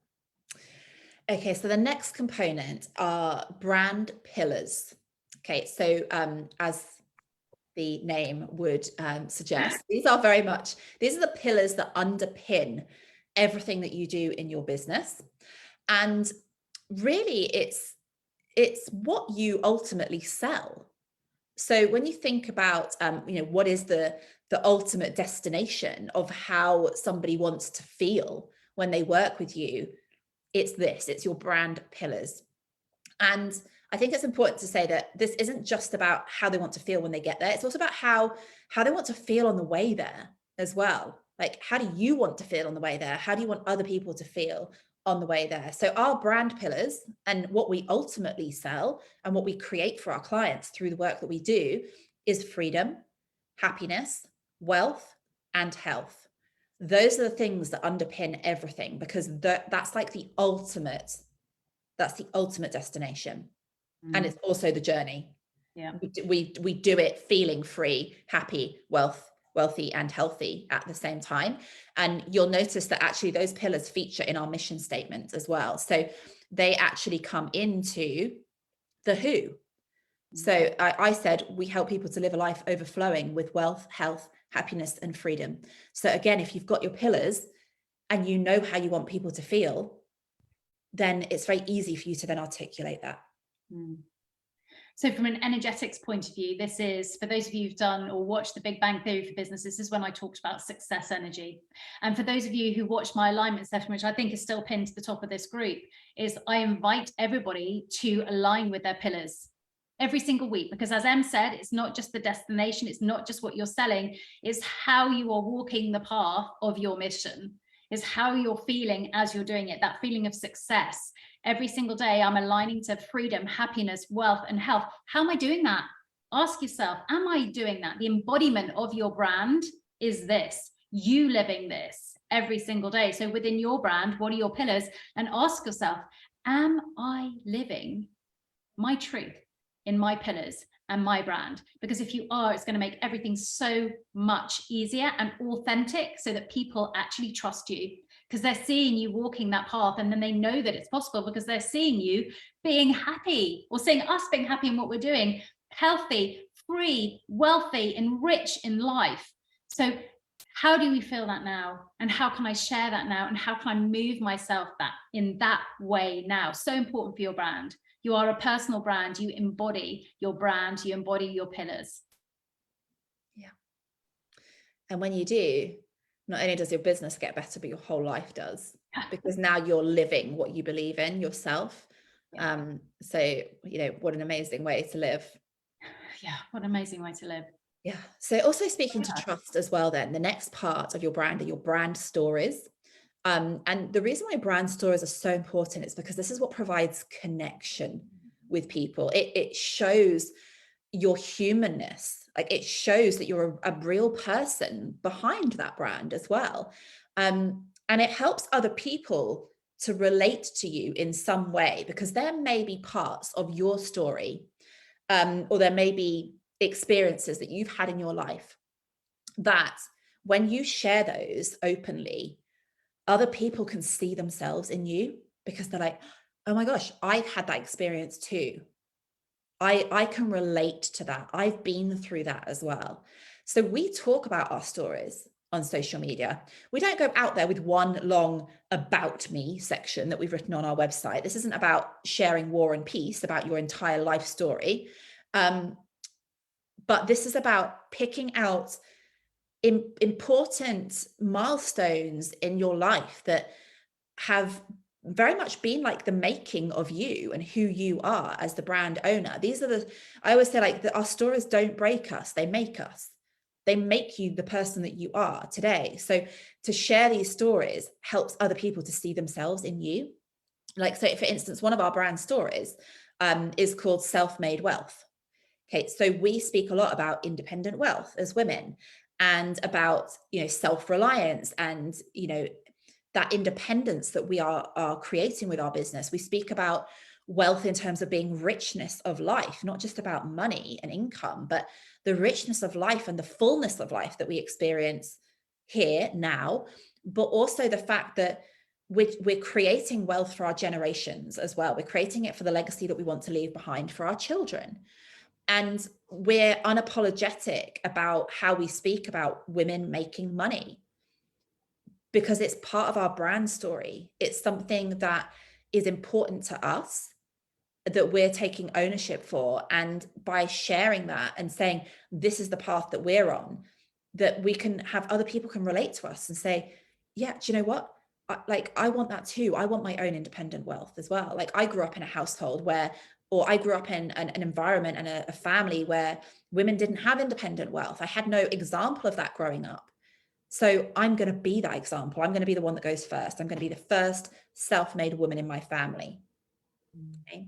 Okay, so the next component are brand pillars. Okay, so as the name would suggest, these are the pillars that underpin everything that you do in your business. And really it's what you ultimately sell. So when you think about what is the ultimate destination of how somebody wants to feel when they work with you, it's your brand pillars. And I think it's important to say that this isn't just about how they want to feel when they get there. It's also about how they want to feel on the way there as well. Like, how do you want to feel on the way there? How do you want other people to feel on the way there? So our brand pillars and what we ultimately sell and what we create for our clients through the work that we do is freedom, happiness, wealth, and health. Those are the things that underpin everything, because that's like the ultimate destination. And it's also the journey. Yeah. We do it feeling free, happy, wealthy and healthy at the same time. And you'll notice that actually those pillars feature in our mission statement as well. So they actually come into the who. So I said, we help people to live a life overflowing with wealth, health, happiness, and freedom. So again, if you've got your pillars and you know how you want people to feel, then it's very easy for you to then articulate that. So from an energetics point of view, this is, for those of you who've done or watched the Big Bang Theory for Business, this is when I talked about success energy. And for those of you who watched my alignment session, which I think is still pinned to the top of this group, is I invite everybody to align with their pillars every single week, because as Em said, it's not just the destination, it's not just what you're selling, it's how you are walking the path of your mission, is how you're feeling as you're doing it, that feeling of success. Every single day, I'm aligning to freedom, happiness, wealth, and health. How am I doing that? Ask yourself, am I doing that? The embodiment of your brand is this, you living this every single day. So within your brand, what are your pillars? And ask yourself, am I living my truth in my pillars and my brand? Because if you are, it's going to make everything so much easier and authentic, so that people actually trust you, because they're seeing you walking that path, and then they know that it's possible because they're seeing you being happy, or seeing us being happy in what we're doing, healthy, free, wealthy, and rich in life. So how do we feel that now? And how can I share that now? And how can I move myself in that way now? So important for your brand. You are a personal brand. You embody your brand. You embody your pillars. Yeah. And when you do, not only does your business get better, but your whole life does, because now you're living what you believe in yourself. Yeah. So, what an amazing way to live. Yeah, what an amazing way to live. Yeah. So also speaking to trust as well, then the next part of your brand are your brand stories. And the reason why brand stories are so important is because this is what provides connection with people. It shows your humanness. Like, it shows that you're a real person behind that brand as well. And it helps other people to relate to you in some way, because there may be parts of your story, or there may be experiences that you've had in your life that when you share those openly, other people can see themselves in you, because they're like, oh my gosh, I've had that experience too. I can relate to that. I've been through that as well. So we talk about our stories on social media. We don't go out there with one long about me section that we've written on our website. This isn't about sharing war and peace about your entire life story. But this is about picking out important milestones in your life that have very much been like the making of you and who you are as the brand owner. These are I always say, like, our stories don't break us, they make us. They make you the person that you are today. So to share these stories helps other people to see themselves in you. Like, so for instance, one of our brand stories is called Self-Made Wealth. Okay, so we speak a lot about independent wealth as women, and about, self-reliance, and, that independence that we are creating with our business. We speak about wealth in terms of being richness of life, not just about money and income, but the richness of life and the fullness of life that we experience here now, but also the fact that we're creating wealth for our generations as well. We're creating it for the legacy that we want to leave behind for our children. And we're unapologetic about how we speak about women making money, because it's part of our brand story. It's something that is important to us, that we're taking ownership for. And by sharing that and saying, this is the path that we're on, that we can have other people can relate to us and say, yeah, do you know what? I want that too. I want my own independent wealth as well. Like, I grew up in a household where, or I grew up in an environment and a family where women didn't have independent wealth. I had no example of that growing up. So I'm going to be that example. I'm going to be the one that goes first. I'm going to be the first self-made woman in my family. Okay.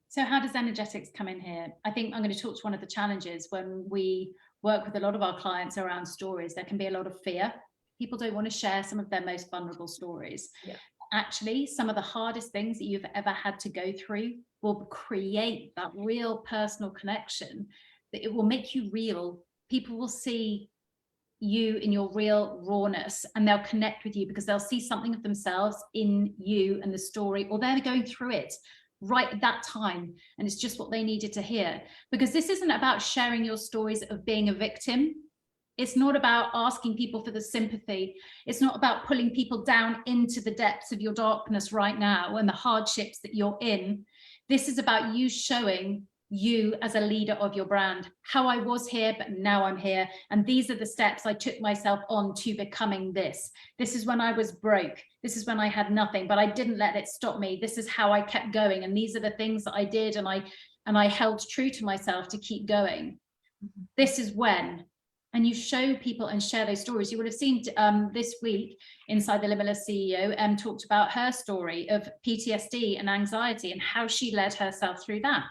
So how does energetics come in here? I think I'm going to talk to one of the challenges when we work with a lot of our clients around stories. There can be a lot of fear. People don't want to share some of their most vulnerable stories. Yeah. Actually, some of the hardest things that you've ever had to go through will create that real personal connection, that it will make you real. People will see you in your real rawness, and they'll connect with you because they'll see something of themselves in you and the story, or they're going through it right at that time, and it's just what they needed to hear. Because this isn't about sharing your stories of being a victim. It's not about asking people for the sympathy. It's not about pulling people down into the depths of your darkness right now and the hardships that you're in. This is about you showing you as a leader of your brand, how I was here, but now I'm here. And these are the steps I took myself on to becoming this. This is when I was broke. This is when I had nothing, but I didn't let it stop me. This is how I kept going. And these are the things that I did. And I held true to myself to keep going. This is when. And you show people and share those stories. You would have seen this week inside the Limitless CEO, talked about her story of PTSD and anxiety and how she led herself through that.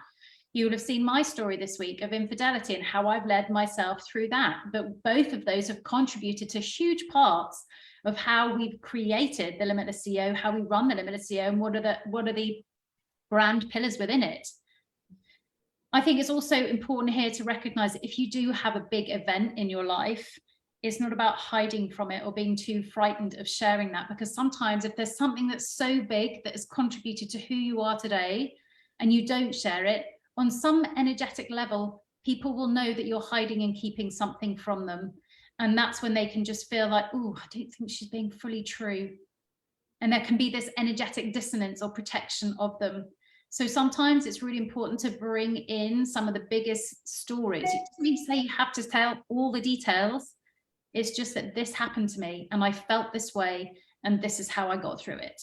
You will have seen my story this week of infidelity and how I've led myself through that. But both of those have contributed to huge parts of how we've created the Limitless CEO, how we run the Limitless CEO, and what are the brand pillars within it. I think it's also important here to recognize that if you do have a big event in your life, it's not about hiding from it or being too frightened of sharing that, because sometimes if there's something that's so big that has contributed to who you are today and you don't share it, on some energetic level, people will know that you're hiding and keeping something from them. And that's when they can just feel like, oh, I don't think she's being fully true. And there can be this energetic dissonance or protection of them. So sometimes it's really important to bring in some of the biggest stories. It doesn't mean to say you have to tell all the details. It's just that this happened to me and I felt this way and this is how I got through it.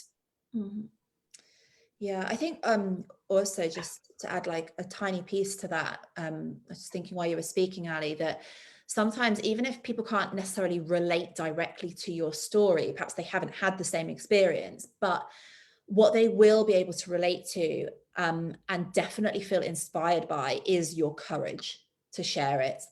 Mm-hmm. Yeah, I think also just to add like a tiny piece to that, I was thinking while you were speaking, Ali, that sometimes even if people can't necessarily relate directly to your story, perhaps they haven't had the same experience, but what they will be able to relate to and definitely feel inspired by is your courage to share it.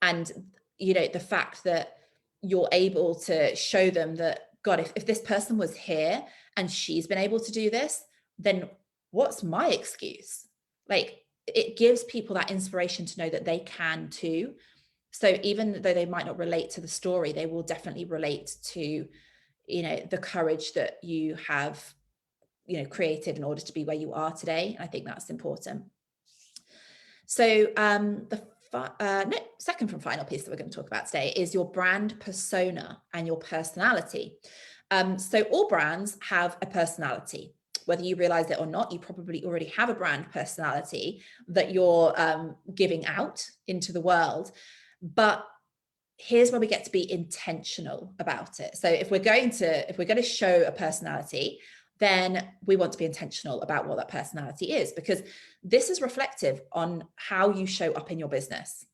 And, the fact that you're able to show them that, God, if this person was here and she's been able to do this, then what's my excuse? Like, it gives people that inspiration to know that they can too. So even though they might not relate to the story, they will definitely relate to, the courage that you have, created in order to be where you are today. I think that's important. So second from final piece that we're going to talk about today is your brand persona and your personality. So all brands have a personality. Whether you realize it or not, you probably already have a brand personality that you're giving out into the world. But here's where we get to be intentional about it. So if we're going to show a personality, then we want to be intentional about what that personality is, because this is reflective on how you show up in your business.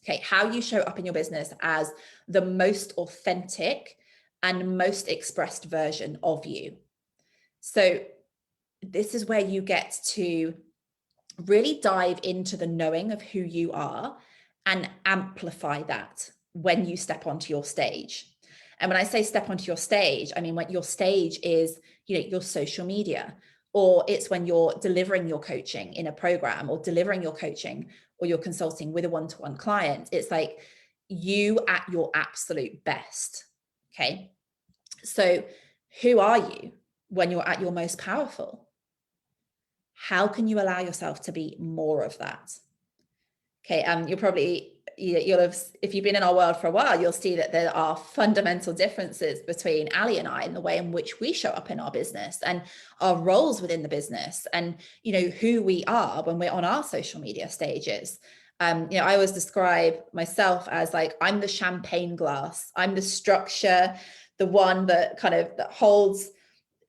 Okay, how you show up in your business as the most authentic and most expressed version of you. So this is where you get to really dive into the knowing of who you are and amplify that when you step onto your stage. And when I say step onto your stage, I mean when your stage is, your social media, or it's when you're delivering your coaching in a program, or delivering your coaching or your consulting with a one-to-one client. It's like you at your absolute best. Okay. So who are you when you're at your most powerful? How can you allow yourself to be more of that? Okay, you'll have, if you've been in our world for a while, you'll see that there are fundamental differences between Ali and I in the way in which we show up in our business and our roles within the business, and who we are when we're on our social media stages. I always describe myself as like, I'm the champagne glass, I'm the structure, the one that holds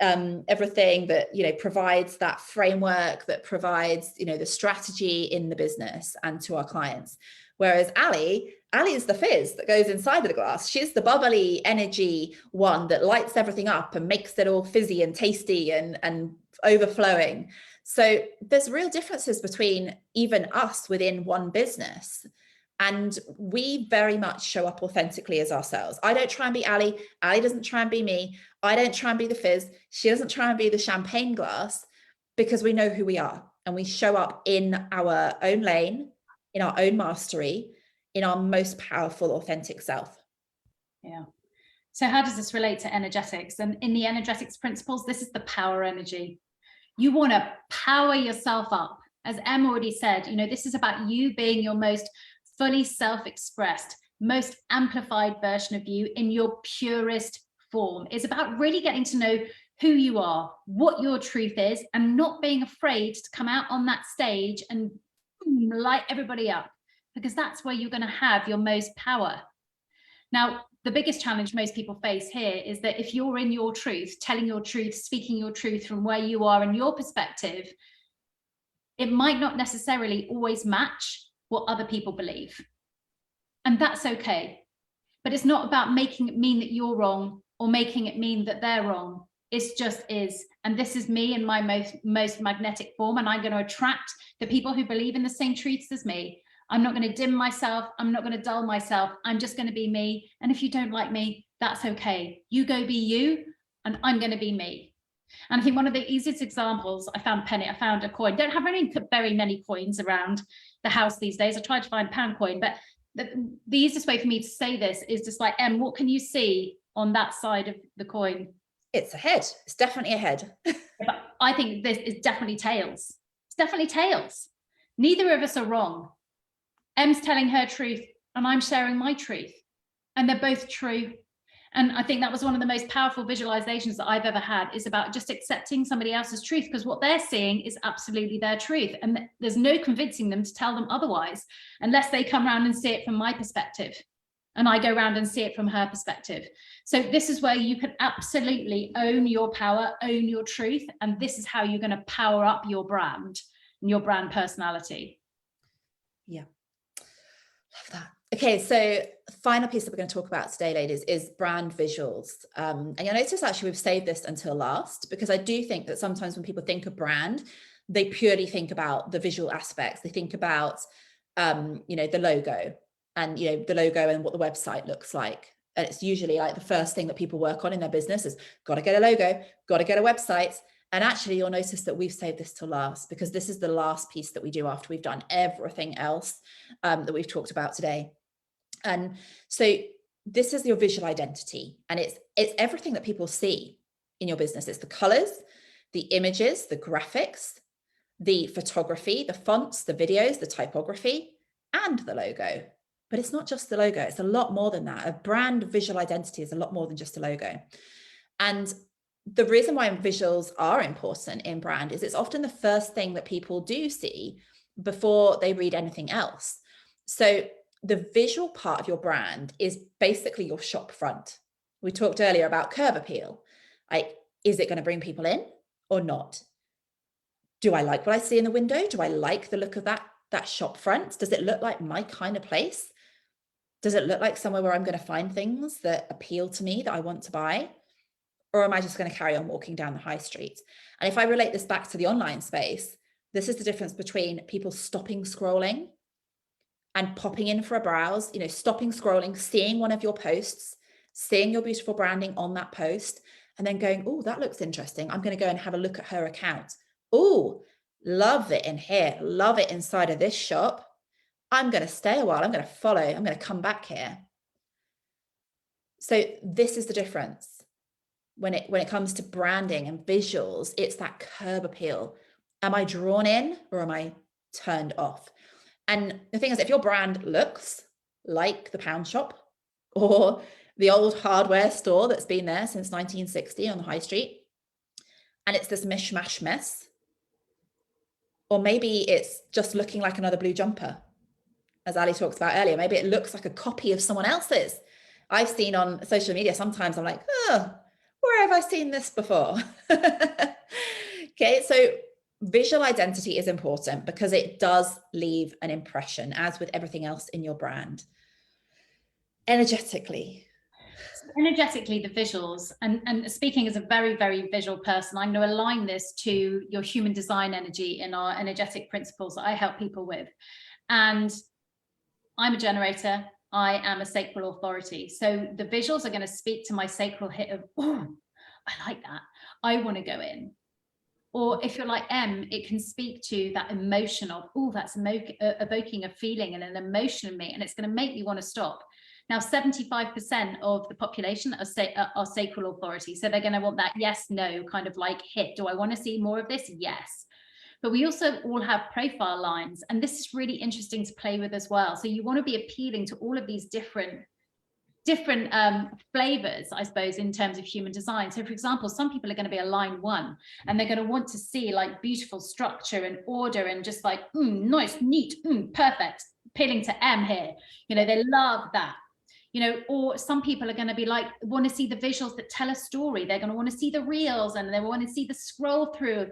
everything, that provides that framework, that provides the strategy in the business and to our clients. Whereas Ali is the fizz that goes inside of the glass. She's the bubbly energy one that lights everything up and makes it all fizzy and tasty and overflowing. So there's real differences between even us within one business. And we very much show up authentically as ourselves. I don't try and be Ali. Ali doesn't try and be me. I don't try and be the fizz. She doesn't try and be the champagne glass, because we know who we are and we show up in our own lane, in our own mastery, in our most powerful, authentic self. Yeah. So how does this relate to energetics? And in the energetics principles, this is the power energy. You want to power yourself up. As Em already said, this is about you being your most fully self-expressed, most amplified version of you in your purest form. It's about really getting to know who you are, what your truth is, and not being afraid to come out on that stage and light everybody up, because that's where you're going to have your most power. Now, the biggest challenge most people face here is that if you're in your truth, telling your truth, speaking your truth from where you are and your perspective, it might not necessarily always match what other people believe. And that's okay. But it's not about making it mean that you're wrong or making it mean that they're wrong. It just is. And this is me in my most magnetic form. And I'm going to attract the people who believe in the same truths as me. I'm not going to dim myself. I'm not going to dull myself. I'm just going to be me. And if you don't like me, that's okay. You go be you, and I'm going to be me. And I think one of the easiest examples, I found a coin. Don't have very many coins around the house these days. I tried to find a pound coin, but the easiest way for me to say this is just like, Em, what can you see on that side of the coin? It's a head. It's definitely a head. But I think this is definitely tails. It's definitely tails. Neither of us are wrong. Em's telling her truth and I'm sharing my truth, and they're both true. And I think that was one of the most powerful visualizations that I've ever had, is about just accepting somebody else's truth, because what they're seeing is absolutely their truth. And there's no convincing them to tell them otherwise, unless they come around and see it from my perspective. And I go around and see it from her perspective. So this is where you can absolutely own your power, own your truth. And this is how you're going to power up your brand and your brand personality. Yeah. Love that. Okay, so final piece that we're going to talk about today, ladies, is brand visuals. And you'll notice actually we've saved this until last, because I do think that sometimes when people think of brand, they purely think about the visual aspects. They think about, the logo and, the logo and what the website looks like. And it's usually like the first thing that people work on in their business is got to get a logo, got to get a website. And actually, you'll notice that we've saved this till last, because this is the last piece that we do after we've done everything else that we've talked about today. And so this is your visual identity, and it's everything that people see in your business. It's the colors, the images, the graphics, the photography, the fonts, the videos, the typography, and the logo. But it's not just the logo. It's a lot more than that. A brand visual identity is a lot more than just a logo. And the reason why visuals are important in brand is it's often the first thing that people do see before they read anything else. So the visual part of your brand is basically your shop front. We talked earlier about curb appeal. Like, is it going to bring people in or not? Do I like what I see in the window? Do I like the look of that shop front? Does it look like my kind of place? Does it look like somewhere where I'm going to find things that appeal to me that I want to buy? Or am I just going to carry on walking down the high street? And if I relate this back to the online space, this is the difference between people stopping scrolling and popping in for a browse, stopping scrolling, seeing one of your posts, seeing your beautiful branding on that post, and then going, oh, that looks interesting. I'm going to go and have a look at her account. Oh, love it in here. Love it inside of this shop. I'm going to stay a while. I'm going to follow. I'm going to come back here. So this is the difference. When it comes to branding and visuals, it's that curb appeal. Am I drawn in or am I turned off? And the thing is, if your brand looks like the pound shop or the old hardware store that's been there since 1960 on the high street, and it's this mishmash mess, or maybe it's just looking like another blue jumper, as Ali talked about earlier, maybe it looks like a copy of someone else's. I've seen on social media, sometimes I'm like, oh, where have I seen this before? Okay, so visual identity is important because it does leave an impression, as with everything else in your brand. Energetically, the visuals, and speaking as a very, very visual person, I'm going to align this to your human design energy in our energetic principles that I help people with. And I'm a generator. I am a sacral authority. So the visuals are going to speak to my sacral hit of, oh, I like that. I want to go in. Or if you're like M, it can speak to that emotion of, oh, that's evoking a feeling and an emotion in me, and it's going to make me want to stop. Now, 75% of the population are sacral authority. So they're going to want that yes, no kind of like hit. Do I want to see more of this? Yes. But we also all have profile lines, and this is really interesting to play with as well. So you want to be appealing to all of these different flavors, I suppose, in terms of human design. So for example, some people are going to be a line 1, and they're going to want to see like beautiful structure and order and just like nice, neat, perfect, appealing to M here. They love that. Or some people are going to be like, want to see the visuals that tell a story. They're going to want to see the reels, and they want to see the scroll through.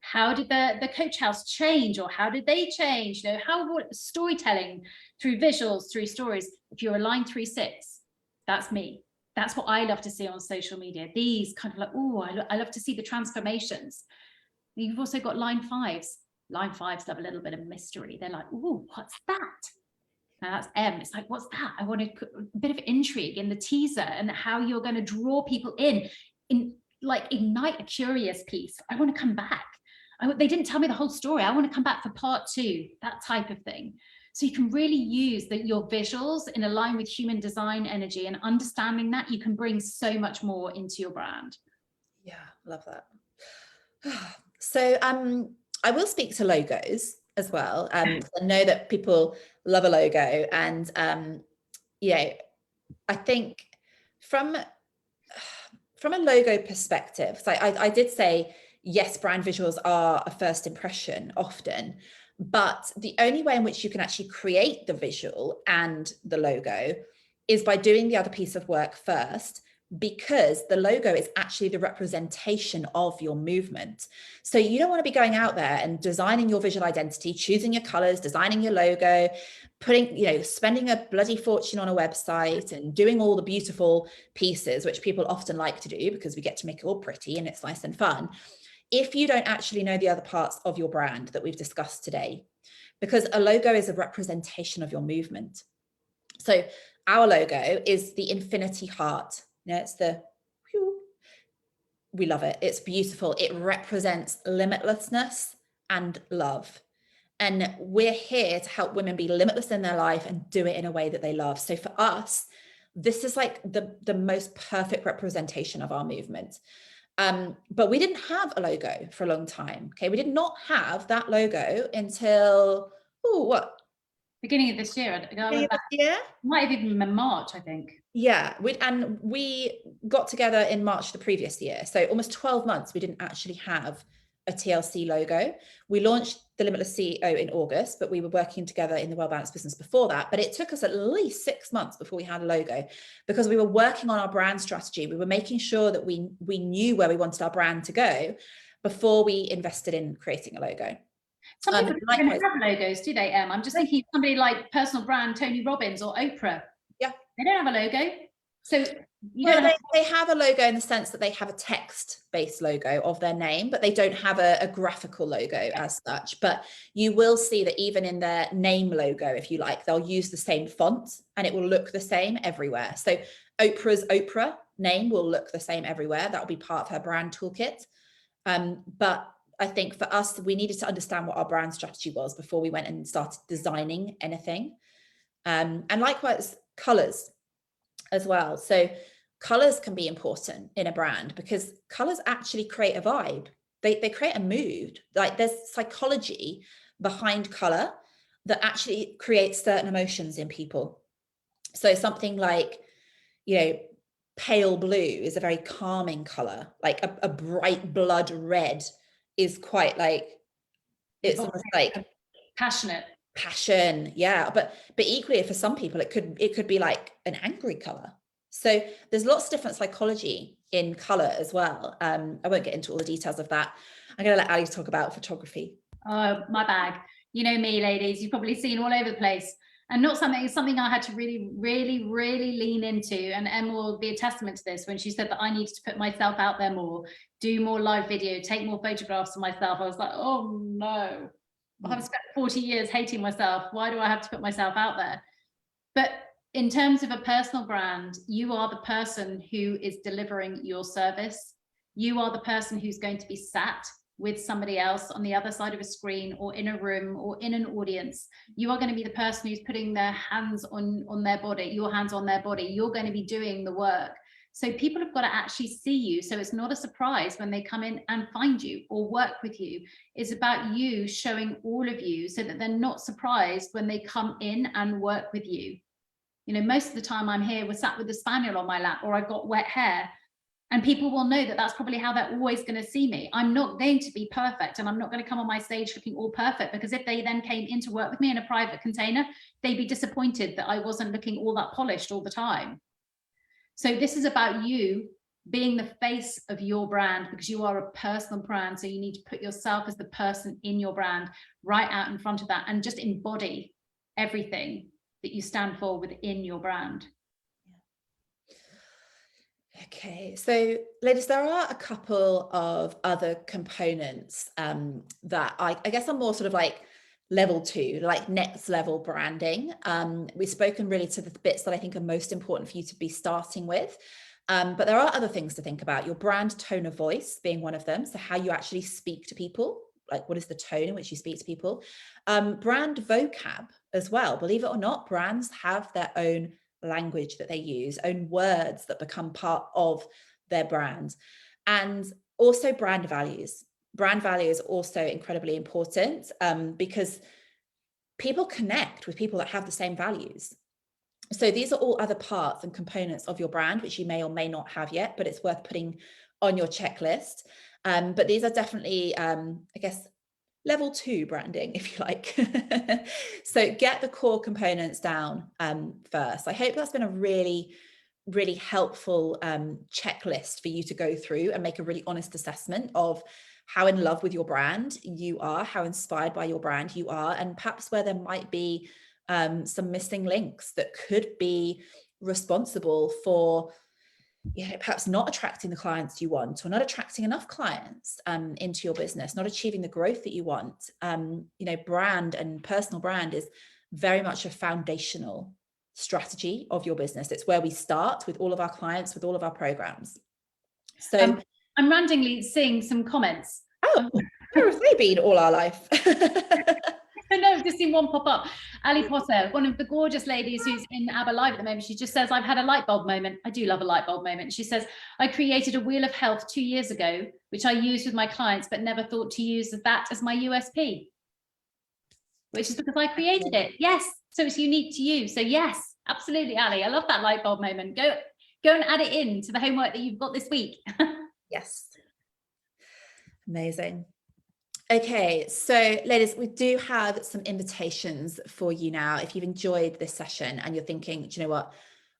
How did the coach house change, or how did they change? What storytelling through visuals, through stories. If you're a line 3-6, that's me. That's what I love to see on social media. These kind of like, oh, I love to see the transformations. You've also got line 5s. Line 5s have a little bit of mystery. They're like, oh, what's that? Now that's M. It's like, what's that? I want a bit of intrigue in the teaser and how you're going to draw people in like ignite a curious piece. I want to come back. They didn't tell me the whole story. I want to come back for part 2, that type of thing. So you can really use your visuals in line with human design energy, and understanding that you can bring so much more into your brand. Yeah, love that. So I will speak to logos as well. I know that people love a logo, and I think from a logo perspective, so I did say, yes, brand visuals are a first impression often, but the only way in which you can actually create the visual and the logo is by doing the other piece of work first, because the logo is actually the representation of your movement. So you don't want to be going out there and designing your visual identity, choosing your colors, designing your logo, spending a bloody fortune on a website and doing all the beautiful pieces, which people often like to do because we get to make it all pretty and it's nice and fun, if you don't actually know the other parts of your brand that we've discussed today. Because a logo is a representation of your movement. So our logo is the infinity heart. It's the we love it. It's beautiful. It represents limitlessness and love. And we're here to help women be limitless in their life and do it in a way that they love. So for us, this is like the most perfect representation of our movement. But we didn't have a logo for a long time. Okay. We did not have that logo until, beginning of this year. Might have even been March, I think. Yeah, we got together in March the previous year. So almost 12 months, we didn't actually have a TLC logo. We launched the Limitless CEO in August, but we were working together in the Well Balanced Business before that. But it took us at least 6 months before we had a logo, because we were working on our brand strategy. We were making sure that we knew where we wanted our brand to go before we invested in creating a logo. Some people don't even have logos, do they, Em? I'm just thinking somebody like personal brand Tony Robbins or Oprah. Yeah. They don't have a logo. So they have a logo in the sense that they have a text-based logo of their name, but they don't have a graphical logo as such. But you will see that even in their name logo, if you like, they'll use the same font and it will look the same everywhere. So Oprah's Oprah name will look the same everywhere. That will be part of her brand toolkit. But I think for us, we needed to understand what our brand strategy was before we went and started designing anything. And likewise, colors as well. So colors can be important in a brand because colors actually create a vibe. They create a mood. Like there's psychology behind color that actually creates certain emotions in people. So something like, pale blue is a very calming color. Like a bright blood red is quite like, it's almost like passion. Yeah. But equally for some people, it could be like an angry color. So there's lots of different psychology in color as well. I won't get into all the details of that. I'm going to let Ali talk about photography. Oh, my bag. You know me, ladies, you've probably seen all over the place. And not something I had to really, really, really lean into. And Emma will be a testament to this when she said that I needed to put myself out there more, do more live video, take more photographs of myself. I was like, oh no, I've spent 40 years hating myself. Why do I have to put myself out there? But in terms of a personal brand, you are the person who is delivering your service. You are the person who's going to be sat with somebody else on the other side of a screen or in a room or in an audience. You are going to be the person who's putting their hands on their body, your hands on their body. You're going to be doing the work. So people have got to actually see you. So it's not a surprise when they come in and find you or work with you. It's about you showing all of you so that they're not surprised when they come in and work with you. Most of the time I'm here, we're sat with the spaniel on my lap, or I've got wet hair. And people will know that that's probably how they're always going to see me. I'm not going to be perfect, and I'm not going to come on my stage looking all perfect, because if they then came in to work with me in a private container, they'd be disappointed that I wasn't looking all that polished all the time. So this is about you being the face of your brand, because you are a personal brand. So you need to put yourself as the person in your brand right out in front of that, and just embody everything that you stand for within your brand. Okay, so ladies, there are a couple of other components that I guess are more sort of like level 2, like next level branding. We've spoken really to the bits that I think are most important for you to be starting with. But there are other things to think about. Your brand tone of voice being one of them. So how you actually speak to people, like what is the tone in which you speak to people? Brand vocab as well. Believe it or not, brands have their own language that they use, own words that become part of their brand. And also brand values. Brand value is also incredibly important because people connect with people that have the same values. So these are all other parts and components of your brand, which you may or may not have yet, but it's worth putting on your checklist. But these are definitely, I guess, level 2 branding, if you like. So get the core components down first. I hope that's been a really, really helpful checklist for you to go through and make a really honest assessment of how in love with your brand you are, how inspired by your brand you are, and perhaps where there might be some missing links that could be responsible for perhaps not attracting the clients you want, or not attracting enough clients into your business, not achieving the growth that you want. Brand and personal brand is very much a foundational strategy of your business. It's where we start with all of our clients, with all of our programs. So I'm randomly seeing some comments. Oh, where have they been all our life? I know, I've just seen one pop up. Ali Potter, one of the gorgeous ladies who's in ABBA Live at the moment, she just says, I've had a light bulb moment. I do love a light bulb moment. She says, I created a wheel of health 2 years ago, which I use with my clients, but never thought to use that as my USP, which is because I created it. Yes. So it's unique to you. So yes, absolutely, Ali. I love that light bulb moment. Go and add it in to the homework that you've got this week. Yes. Amazing. Okay, so ladies, we do have some invitations for you now. If you've enjoyed this session and you're thinking, do you know what,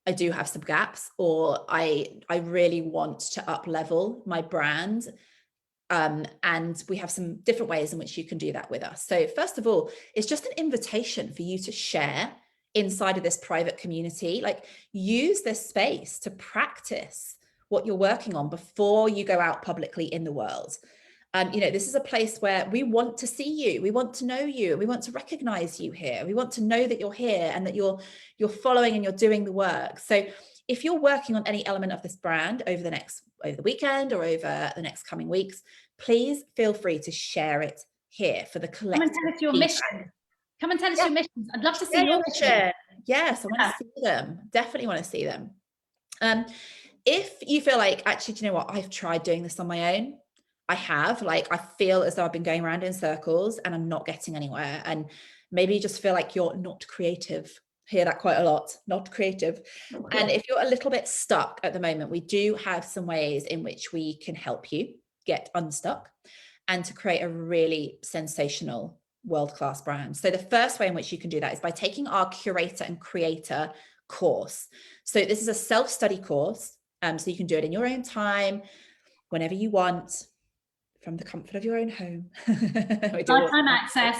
I do have some gaps, or I really want to up level my brand, and we have some different ways in which you can do that with us. So first of all, it's just an invitation for you to share inside of this private community. Like, use this space to practice what you're working on before you go out publicly in the world. You know, this is a place where we want to see you, we want to know you, we want to recognize you here, we want to know that you're here and that you're following and you're doing the work. So if you're working on any element of this brand over the weekend or over the next coming weeks, please feel free to share it here for the collective. Come and tell us your mission. Come and tell us your missions. I'd love to see your mission. Yes, I want to see them. Definitely want to see them. If you feel like, actually, do you know what, I've tried doing this on my own. I have, like, I feel as though I've been going around in circles and I'm not getting anywhere. And maybe you just feel like you're not creative. Hear that quite a lot, not creative. Okay. And if you're a little bit stuck at the moment, we do have some ways in which we can help you get unstuck and to create a really sensational world-class brand. So the first way in which you can do that is by taking our Curator and Creator course. So this is a self-study course. So you can do it in your own time, whenever you want, from the comfort of your own home. Lifetime access,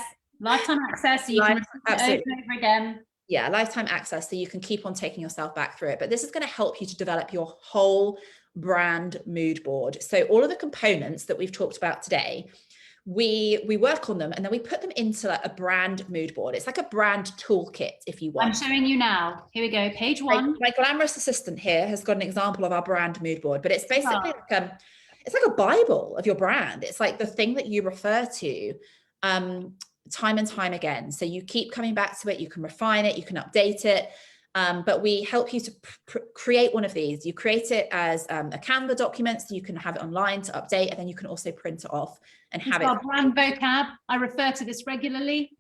so you can repeat it over and over again. Yeah, lifetime access, so you can keep on taking yourself back through it. But this is going to help you to develop your whole brand mood board. So all of the components that we've talked about today, we work on them and then we put them into like a brand mood board. It's like a brand toolkit, if you want. I'm showing you now. Here we go, page 1. My glamorous assistant here has got an example of our brand mood board, but it's basically like it's like a Bible of your brand. It's like the thing that you refer to time and time again. So you keep coming back to it, you can refine it, you can update it. But we help you to create one of these. You create it as a Canva document, so you can have it online to update, and then you can also print it off and have it. Our brand vocab. I refer to this regularly.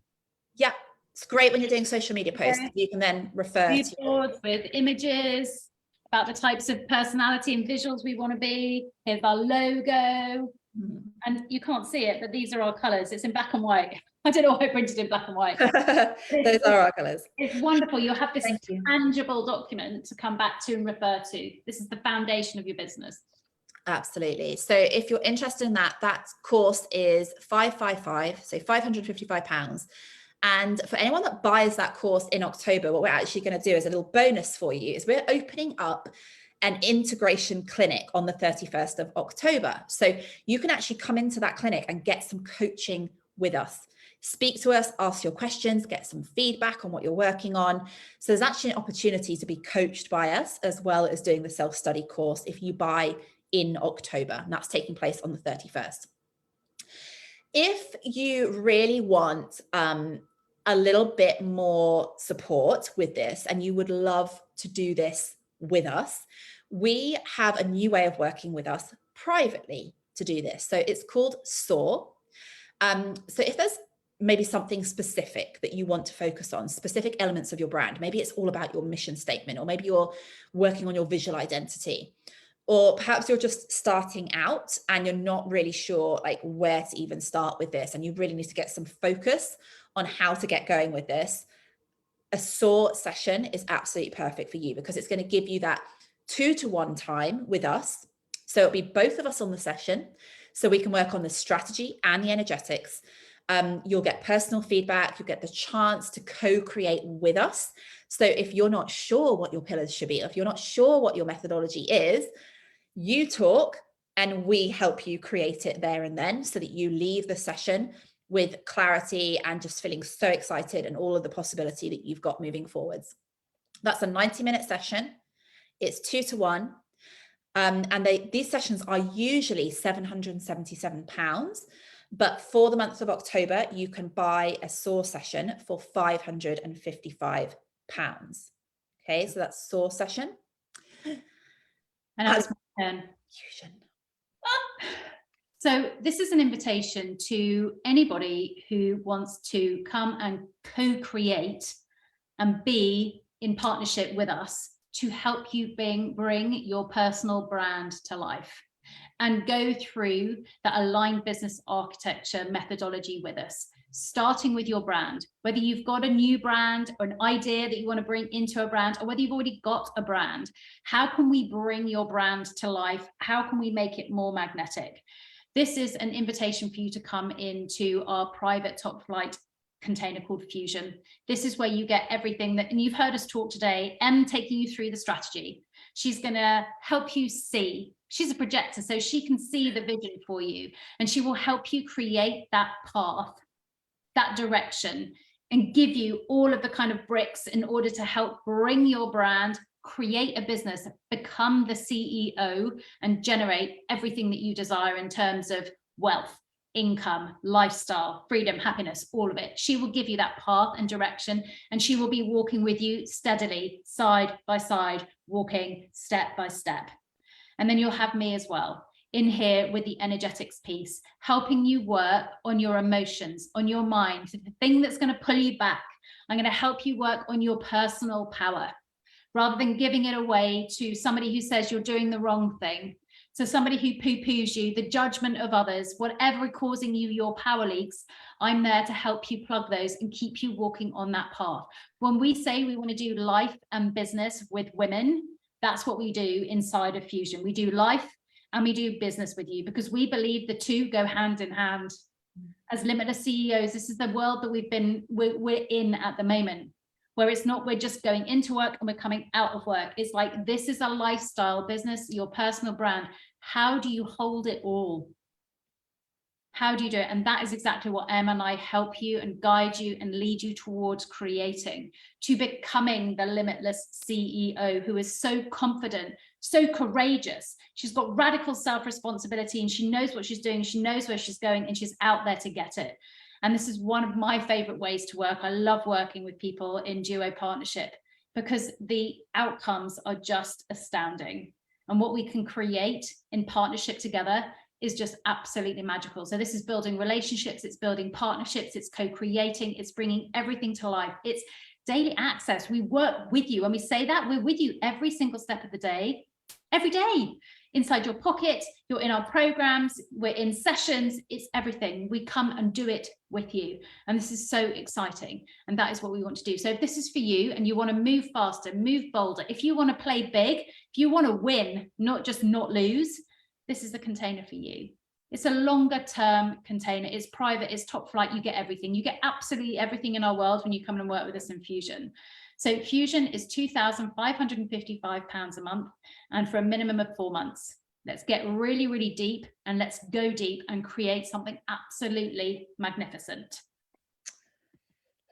Yeah, it's great when you're doing social media posts. You can then refer to boards with images about the types of personality and visuals we want to be. Here's our logo. And you can't see it, but these are our colors. It's in black and white. I don't know why I printed in black and white. Those are our colors. It's wonderful. You'll have this tangible document to come back to and refer to. This is the foundation of your business. Absolutely. So if you're interested in that course is £555, so £555. And for anyone that buys that course in October, what we're actually going to do as a little bonus for you is we're opening up an integration clinic on the 31st of October. So you can actually come into that clinic and get some coaching with us. Speak to us, ask your questions, get some feedback on what you're working on. So there's actually an opportunity to be coached by us as well as doing the self-study course if you buy in October, and that's taking place on the 31st. If you really want a little bit more support with this and you would love to do this with us, we have a new way of working with us privately to do this. So it's called SOAR. So if there's maybe something specific that you want to focus on, specific elements of your brand, maybe it's all about your mission statement, or maybe you're working on your visual identity, or perhaps you're just starting out and you're not really sure like where to even start with this, and you really need to get some focus on how to get going with this. A SOAR session is absolutely perfect for you because it's going to give you that 2-to-1 time with us. So it'll be both of us on the session, so we can work on the strategy and the energetics. You'll get personal feedback. You'll get the chance to co-create with us. So if you're not sure what your pillars should be, if you're not sure what your methodology is, you talk and we help you create it there and then, so that you leave the session with clarity and just feeling so excited and all of the possibility that you've got moving forwards. That's a 90-minute session. It's 2-to-1. And these sessions are usually £777. But for the month of October, you can buy a SOAR session for £555. Okay, so that's SOAR session. And now it's my turn. Fusion. So this is an invitation to anybody who wants to come and co-create and be in partnership with us to help you bring your personal brand to life and go through the aligned business architecture methodology with us, starting with your brand. Whether you've got a new brand or an idea that you want to bring into a brand, or whether you've already got a brand, how can we bring your brand to life? How can we make it more magnetic? This is an invitation for you to come into our private top flight container called Fusion. This is where you get everything that, and you've heard us talk today, taking you through the strategy. She's going to help you see. She's a projector, so she can see the vision for you, and she will help you create that path, that direction, and give you all of the kind of bricks in order to help bring your brand, create a business, become the CEO, and generate everything that you desire in terms of wealth, income, lifestyle, freedom, happiness, all of it. She will give you that path and direction, and she will be walking with you steadily, side by side, walking step by step. And then you'll have me as well in here with the energetics piece, helping you work on your emotions, on your mind, the thing that's going to pull you back. I'm going to help you work on your personal power rather than giving it away to somebody who says you're doing the wrong thing. So somebody who poo-poos you, the judgment of others, whatever causing you your power leaks, I'm there to help you plug those and keep you walking on that path. When we say we want to do life and business with women, that's what we do inside of Fusion. We do life and we do business with you because we believe the two go hand in hand. As Limitless CEOs, this is the world that we're in at the moment, where it's not we're just going into work and we're coming out of work. It's like, this is a lifestyle business, your personal brand. How do you hold it all? How do you do it? And that is exactly what Em and I help you and guide you and lead you towards creating, to becoming the Limitless CEO who is so confident, so courageous. She's got radical self-responsibility and she knows what she's doing. She knows where she's going and she's out there to get it. And this is one of my favorite ways to work. I love working with people in duo partnership because the outcomes are just astounding. And what we can create in partnership together is just absolutely magical. So this is building relationships, it's building partnerships, it's co-creating, it's bringing everything to life. It's daily access. We work with you. When we say that, we're with you every single step of the day, every day. Inside your pocket, you're in our programs, we're in sessions, it's everything. We come and do it with you. And this is so exciting. And that is what we want to do. So if this is for you and you want to move faster, move bolder, if you want to play big, if you want to win, not just not lose, this is the container for you. It's a longer term container. It's private, it's top flight. You get everything. You get absolutely everything in our world when you come and work with us in Fusion. So Fusion is £2,555 a month and for a minimum of 4 months. Let's get really, really deep and let's go deep and create something absolutely magnificent.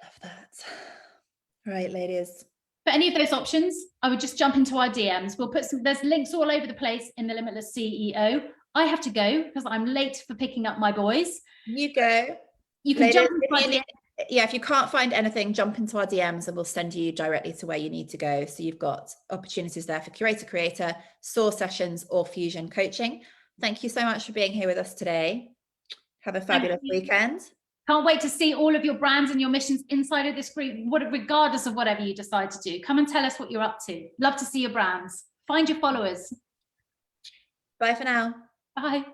Love that. All right, ladies. For any of those options, I would just jump into our DMs. We'll put there's links all over the place in the Limitless CEO. I have to go because I'm late for picking up my boys. You go. You can jump into our DMs. Yeah, if you can't find anything, jump into our DMs and we'll send you directly to where you need to go. So you've got opportunities there for creator, SOAR sessions or Fusion coaching. Thank you so much for being here with us today. Have a fabulous weekend. Can't wait to see all of your brands and your missions inside of this group, regardless of whatever you decide to do. Come and tell us what you're up to. Love to see your brands. Find your followers. Bye for now. Bye.